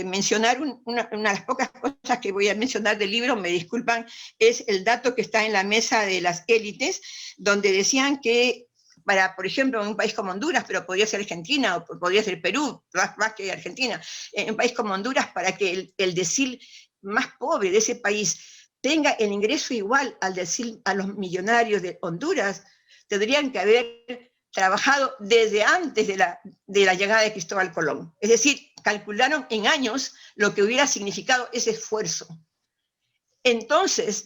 mencionar una de las pocas cosas que voy a mencionar del libro, me disculpan, es el dato que está en la mesa de las élites, donde decían que para, por ejemplo, en un país como Honduras, pero podría ser Argentina o podría ser Perú, más que Argentina, en un país como Honduras, para que el decil más pobre de ese país tenga el ingreso igual al decil a los millonarios de Honduras, tendrían que haber trabajado desde antes de la llegada de Cristóbal Colón. Es decir, calcularon en años lo que hubiera significado ese esfuerzo. Entonces,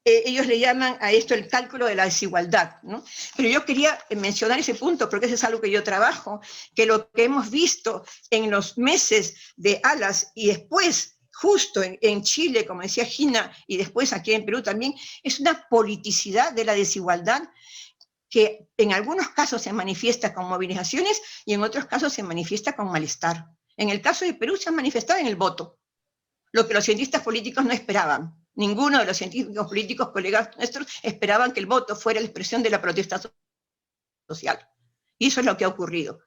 ellos le llaman a esto el cálculo de la desigualdad, ¿no? Pero yo quería mencionar ese punto, porque eso es algo que yo trabajo, que lo que hemos visto en los meses de Alas y después, justo en Chile, como decía Gina, y después aquí en Perú también, es una politicidad de la desigualdad que en algunos casos se manifiesta con movilizaciones y en otros casos se manifiesta con malestar. En el caso de Perú se ha manifestado en el voto, lo que los cientistas políticos no esperaban. Ninguno de los científicos políticos, colegas nuestros, esperaban que el voto fuera la expresión de la protesta social. Y eso es lo que ha ocurrido.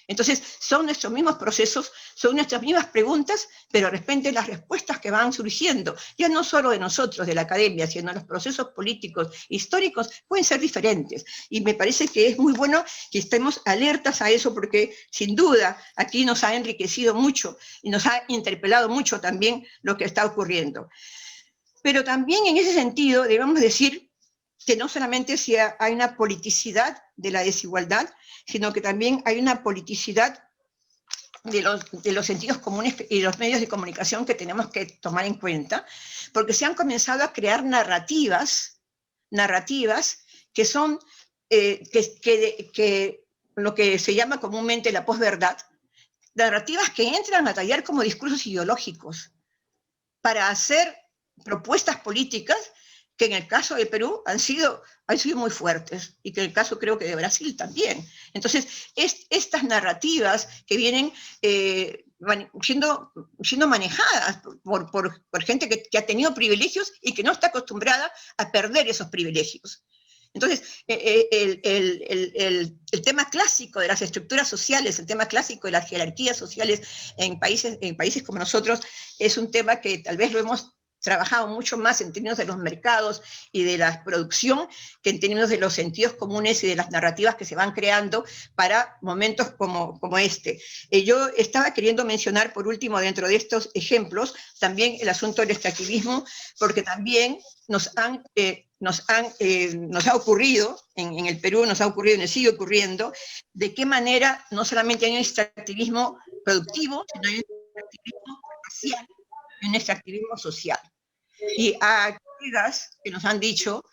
Entonces, son nuestros mismos procesos, son nuestras mismas preguntas, pero de repente las respuestas que van surgiendo, ya no solo de nosotros, de la academia, sino de los procesos políticos, históricos, pueden ser diferentes. Y me parece que es muy bueno que estemos alertas a eso, porque sin duda aquí nos ha enriquecido mucho y nos ha interpelado mucho también lo que está ocurriendo. Pero también en ese sentido debemos decir que no solamente hay una politicidad de la desigualdad, sino que también hay una politicidad de los sentidos comunes y los medios de comunicación que tenemos que tomar en cuenta, porque se han comenzado a crear narrativas que son lo que se llama comúnmente la posverdad, narrativas que entran a tallar como discursos ideológicos para hacer propuestas políticas que en el caso de Perú han sido muy fuertes, y que en el caso creo que de Brasil también. Entonces, estas narrativas que vienen siendo manejadas por gente que ha tenido privilegios y que no está acostumbrada a perder esos privilegios. Entonces, el tema clásico de las estructuras sociales, el tema clásico de las jerarquías sociales en países como nosotros, es un tema que tal vez lo hemos trabajado mucho más en términos de los mercados y de la producción que en términos de los sentidos comunes y de las narrativas que se van creando para momentos como este. Yo estaba queriendo mencionar, por último, dentro de estos ejemplos, también el asunto del extractivismo, porque también nos ha ocurrido, en el Perú nos ha ocurrido y nos sigue ocurriendo, de qué manera no solamente hay un extractivismo productivo, sino hay un extractivismo racial y un extractivismo social. Y a colegas que nos han dicho,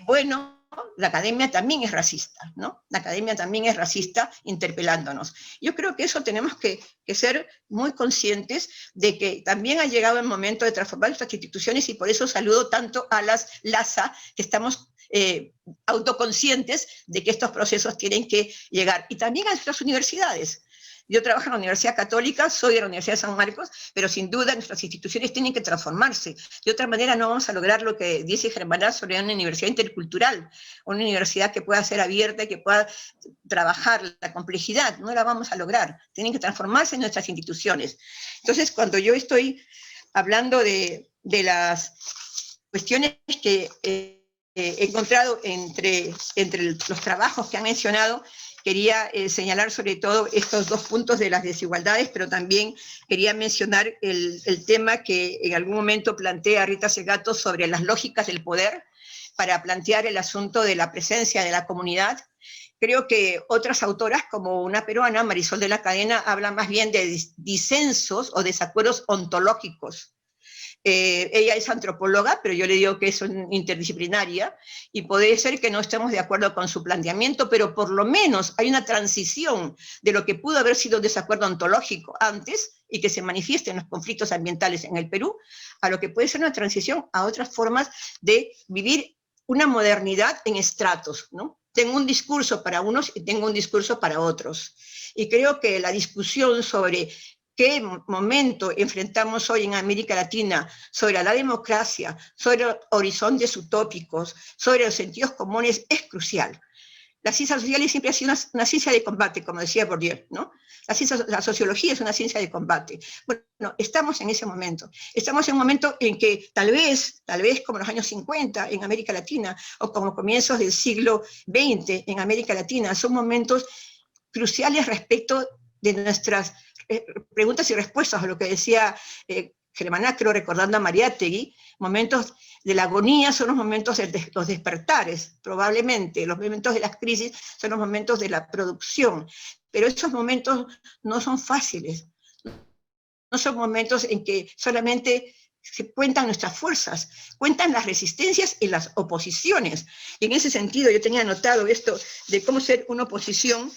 bueno, la academia también es racista, ¿no? La academia también es racista, interpelándonos. Yo creo que eso tenemos que ser muy conscientes de que también ha llegado el momento de transformar nuestras instituciones, y por eso saludo tanto a las LASA, que estamos autoconscientes de que estos procesos tienen que llegar, y también a nuestras universidades. Yo trabajo en la Universidad Católica, soy de la Universidad de San Marcos, pero sin duda nuestras instituciones tienen que transformarse. De otra manera no vamos a lograr lo que dice Germán sobre una universidad intercultural, una universidad que pueda ser abierta y que pueda trabajar la complejidad. No la vamos a lograr. Tienen que transformarse nuestras instituciones. Entonces, cuando yo estoy hablando de las cuestiones que he encontrado entre los trabajos que han mencionado, quería señalar sobre todo estos dos puntos de las desigualdades, pero también quería mencionar el tema que en algún momento plantea Rita Segato sobre las lógicas del poder, para plantear el asunto de la presencia de la comunidad. Creo que otras autoras, como una peruana, Marisol de la Cadena, hablan más bien de disensos o desacuerdos ontológicos. Ella es antropóloga, pero yo le digo que es interdisciplinaria, y puede ser que no estemos de acuerdo con su planteamiento, pero por lo menos hay una transición de lo que pudo haber sido un desacuerdo ontológico antes, y que se manifiesta en los conflictos ambientales en el Perú, a lo que puede ser una transición a otras formas de vivir una modernidad en estratos, ¿no? Tengo un discurso para unos y tengo un discurso para otros. Y creo que la discusión sobre qué momento enfrentamos hoy en América Latina, sobre la democracia, sobre horizontes utópicos, sobre los sentidos comunes, es crucial. Las ciencias sociales siempre ha sido una ciencia de combate, como decía Bourdieu, ¿no? La sociología es una ciencia de combate. Bueno, estamos en ese momento. Estamos en un momento en que tal vez como los años 50 en América Latina, o como comienzos del siglo XX en América Latina, son momentos cruciales respecto de nuestras preguntas y respuestas a lo que decía Germán Acro, recordando a Mariátegui. Momentos de la agonía son los momentos de los despertares, probablemente. Los momentos de las crisis son los momentos de la producción. Pero esos momentos no son fáciles. No son momentos en que solamente se cuentan nuestras fuerzas, cuentan las resistencias y las oposiciones. Y en ese sentido yo tenía anotado esto de cómo ser una oposición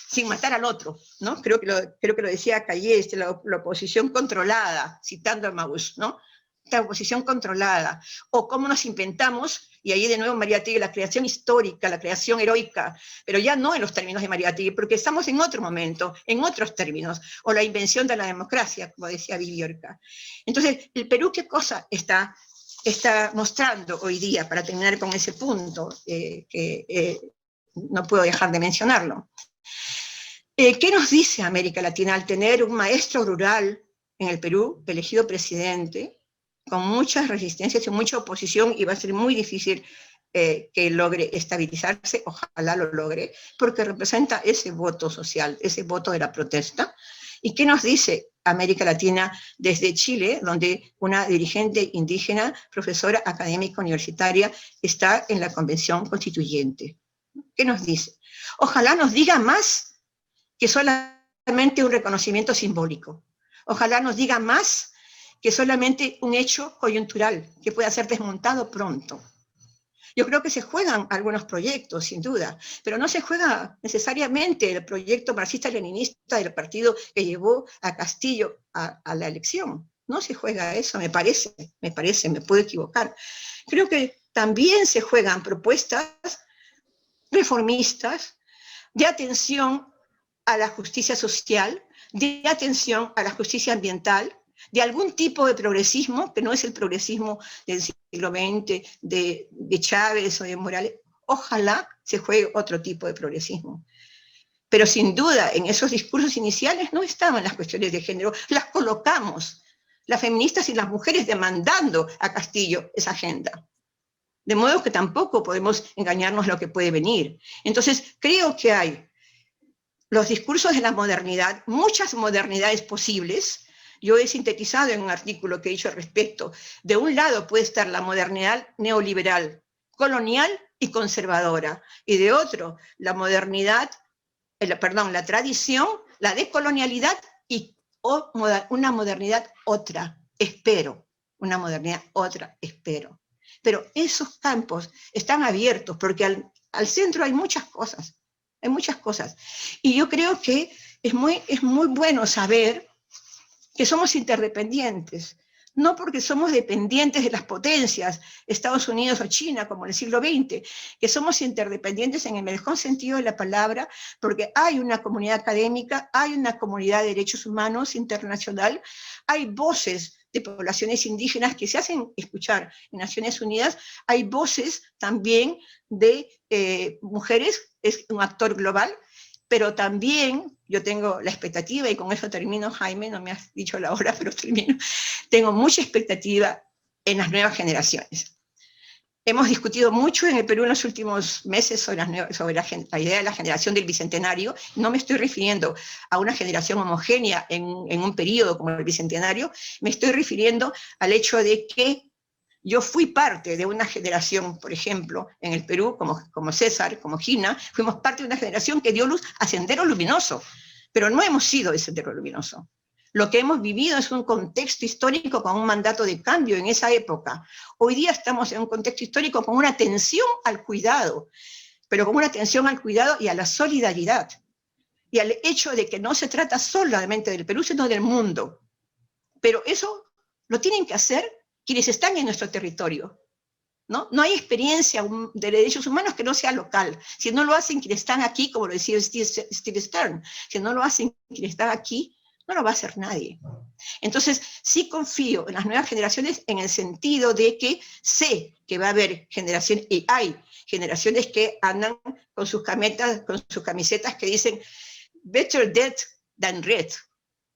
sin matar al otro, ¿no? Creo que lo decía Callé, la oposición controlada, citando a Mauss, ¿no? Esta oposición controlada, o cómo nos inventamos, y ahí de nuevo Mariátegui, la creación histórica, la creación heroica, pero ya no en los términos de Mariátegui, porque estamos en otro momento, en otros términos, o la invención de la democracia, como decía Villorca. Entonces, el Perú, ¿qué cosa está mostrando hoy día, para terminar con ese punto, no puedo dejar de mencionarlo? ¿Qué nos dice América Latina al tener un maestro rural en el Perú, elegido presidente, con muchas resistencias y mucha oposición, y va a ser muy difícil que logre estabilizarse? Ojalá lo logre, porque representa ese voto social, ese voto de la protesta? ¿Y qué nos dice América Latina desde Chile, donde una dirigente indígena, profesora académica universitaria, está en la Convención Constituyente? ¿Qué nos dice? Ojalá nos diga más que solamente un reconocimiento simbólico. Ojalá nos diga más que solamente un hecho coyuntural que pueda ser desmontado pronto. Yo creo que se juegan algunos proyectos, sin duda, pero no se juega necesariamente el proyecto marxista-leninista del partido que llevó a Castillo a la elección. No se juega eso, me parece, me puedo equivocar. Creo que también se juegan propuestas reformistas de atención a la justicia social, de atención a la justicia ambiental, de algún tipo de progresismo, que no es el progresismo del siglo XX, de Chávez o de Morales. Ojalá se juegue otro tipo de progresismo. Pero sin duda, en esos discursos iniciales no estaban las cuestiones de género, las colocamos, las feministas y las mujeres demandando a Castillo esa agenda. De modo que tampoco podemos engañarnos lo que puede venir. Entonces, creo que hay los discursos de la modernidad, muchas modernidades posibles. Yo he sintetizado en un artículo que he hecho al respecto. De un lado puede estar la modernidad neoliberal, colonial y conservadora, y de otro, la modernidad, la tradición, la decolonialidad y una modernidad otra, espero, una modernidad otra, espero. Pero esos campos están abiertos porque al centro hay muchas cosas. Hay muchas cosas. Y yo creo que es muy bueno saber que somos interdependientes, no porque somos dependientes de las potencias, Estados Unidos o China, como en el siglo XX, que somos interdependientes en el mejor sentido de la palabra, porque hay una comunidad académica, hay una comunidad de derechos humanos internacional, hay voces de poblaciones indígenas que se hacen escuchar en Naciones Unidas, hay voces también de mujeres, es un actor global, pero también yo tengo la expectativa, y con eso termino, Jaime, no me has dicho la hora, pero termino, tengo mucha expectativa en las nuevas generaciones. Hemos discutido mucho en el Perú en los últimos meses sobre la idea de la generación del Bicentenario. No me estoy refiriendo a una generación homogénea en un periodo como el Bicentenario, me estoy refiriendo al hecho de que yo fui parte de una generación, por ejemplo, en el Perú, como César, como Gina, fuimos parte de una generación que dio luz a Sendero Luminoso, pero no hemos sido el Sendero Luminoso. Lo que hemos vivido es un contexto histórico con un mandato de cambio en esa época. Hoy día estamos en un contexto histórico con una atención al cuidado, pero con una atención al cuidado y a la solidaridad, y al hecho de que no se trata solamente del Perú, sino del mundo. Pero eso lo tienen que hacer quienes están en nuestro territorio. ¿No? No hay experiencia de derechos humanos que no sea local. Si no lo hacen quienes están aquí, como lo decía Steve Stern, si no lo hacen quienes están aquí, no lo va a hacer nadie. Entonces, sí confío en las nuevas generaciones en el sentido de que sé que va a haber generaciones, y hay generaciones que andan con sus camisetas que dicen better dead than red,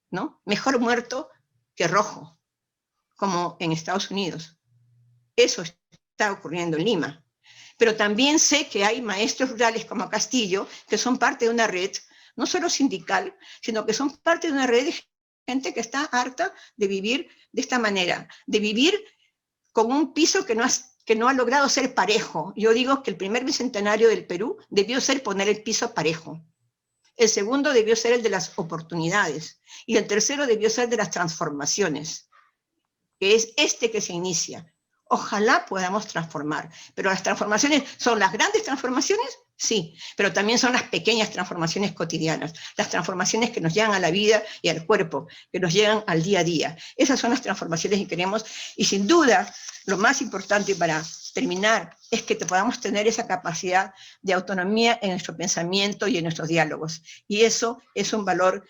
¿no? Mejor muerto que rojo, como en Estados Unidos. Eso está ocurriendo en Lima. Pero también sé que hay maestros rurales como Castillo que son parte de una red, no solo sindical, sino que son parte de una red de gente que está harta de vivir de esta manera, de vivir con un piso que no ha logrado ser parejo. Yo digo que el primer bicentenario del Perú debió ser poner el piso parejo. El segundo debió ser el de las oportunidades. Y el tercero debió ser de las transformaciones, que es este que se inicia. Ojalá podamos transformar, pero las transformaciones son las grandes transformaciones, sí, pero también son las pequeñas transformaciones cotidianas, las transformaciones que nos llegan a la vida y al cuerpo, que nos llegan al día a día. Esas son las transformaciones que queremos, y sin duda, lo más importante para terminar es que podamos tener esa capacidad de autonomía en nuestro pensamiento y en nuestros diálogos, y eso es un valor,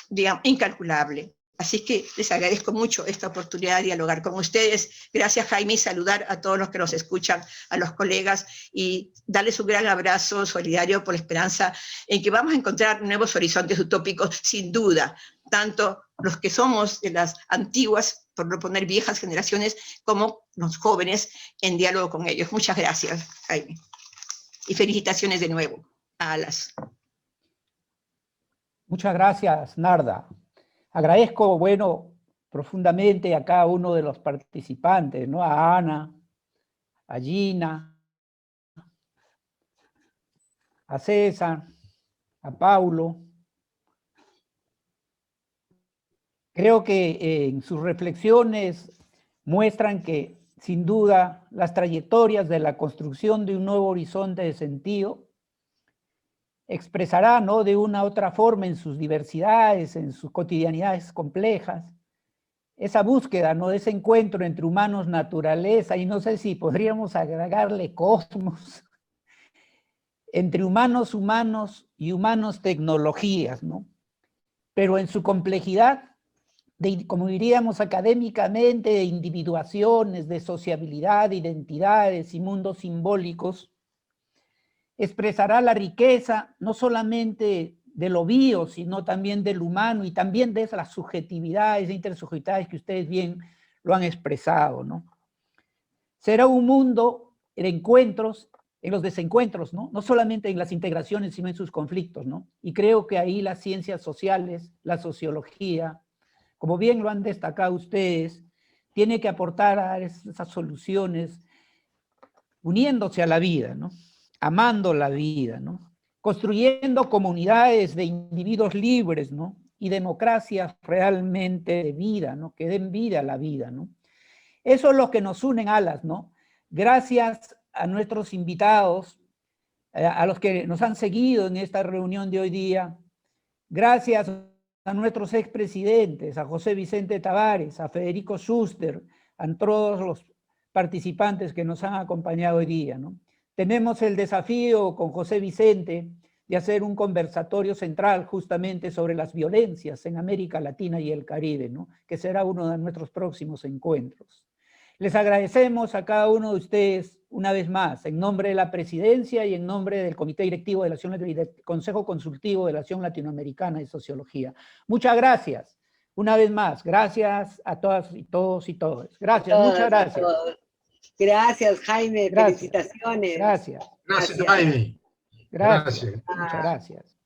digamos, incalculable. Así que les agradezco mucho esta oportunidad de dialogar con ustedes. Gracias, Jaime, y saludar a todos los que nos escuchan, a los colegas, y darles un gran abrazo solidario por la esperanza en que vamos a encontrar nuevos horizontes utópicos, sin duda, tanto los que somos de las antiguas, por no poner viejas generaciones, como los jóvenes, en diálogo con ellos. Muchas gracias, Jaime. Y felicitaciones de nuevo a Alas. Muchas gracias, Narda. Agradezco, bueno, profundamente a cada uno de los participantes, ¿no? A Ana, a Gina, a César, a Paulo. Creo que en sus reflexiones muestran que, sin duda, las trayectorias de la construcción de un nuevo horizonte de sentido expresará, ¿no?, de una u otra forma en sus diversidades, en sus cotidianidades complejas, esa búsqueda, ¿no?, de ese encuentro entre humanos, naturaleza, y no sé si podríamos agregarle cosmos, entre humanos y humanos tecnologías, ¿no? Pero en su complejidad, como diríamos académicamente, de individuaciones, de sociabilidad, de identidades y mundos simbólicos, expresará la riqueza no solamente de lo bio, sino también del humano y también de esas subjetividades e intersubjetividades que ustedes bien lo han expresado, ¿no? Será un mundo de encuentros, en los desencuentros, ¿no? No solamente en las integraciones, sino en sus conflictos, ¿no? Y creo que ahí las ciencias sociales, la sociología, como bien lo han destacado ustedes, tiene que aportar a esas soluciones uniéndose a la vida, ¿no? Amando la vida, ¿no? Construyendo comunidades de individuos libres, ¿no? Y democracias realmente de vida, ¿no? Que den vida a la vida, ¿no? Eso es lo que nos une en Alas, ¿no? Gracias a nuestros invitados, a los que nos han seguido en esta reunión de hoy día, gracias a nuestros expresidentes, a José Vicente Tavares, a Federico Schuster, a todos los participantes que nos han acompañado hoy día, ¿no? Tenemos el desafío con José Vicente de hacer un conversatorio central justamente sobre las violencias en América Latina y el Caribe, ¿no? Que será uno de nuestros próximos encuentros. Les agradecemos a cada uno de ustedes una vez más, en nombre de la Presidencia y en nombre del Comité Directivo de la Acción y del Consejo Consultivo de la Acción Latinoamericana de Sociología. Muchas gracias. Una vez más, gracias a todas y todos y todas. Gracias, muchas gracias. Gracias, Jaime. Gracias. Felicitaciones. Gracias. Gracias, Gracias. Jaime. Gracias. Gracias. Muchas gracias.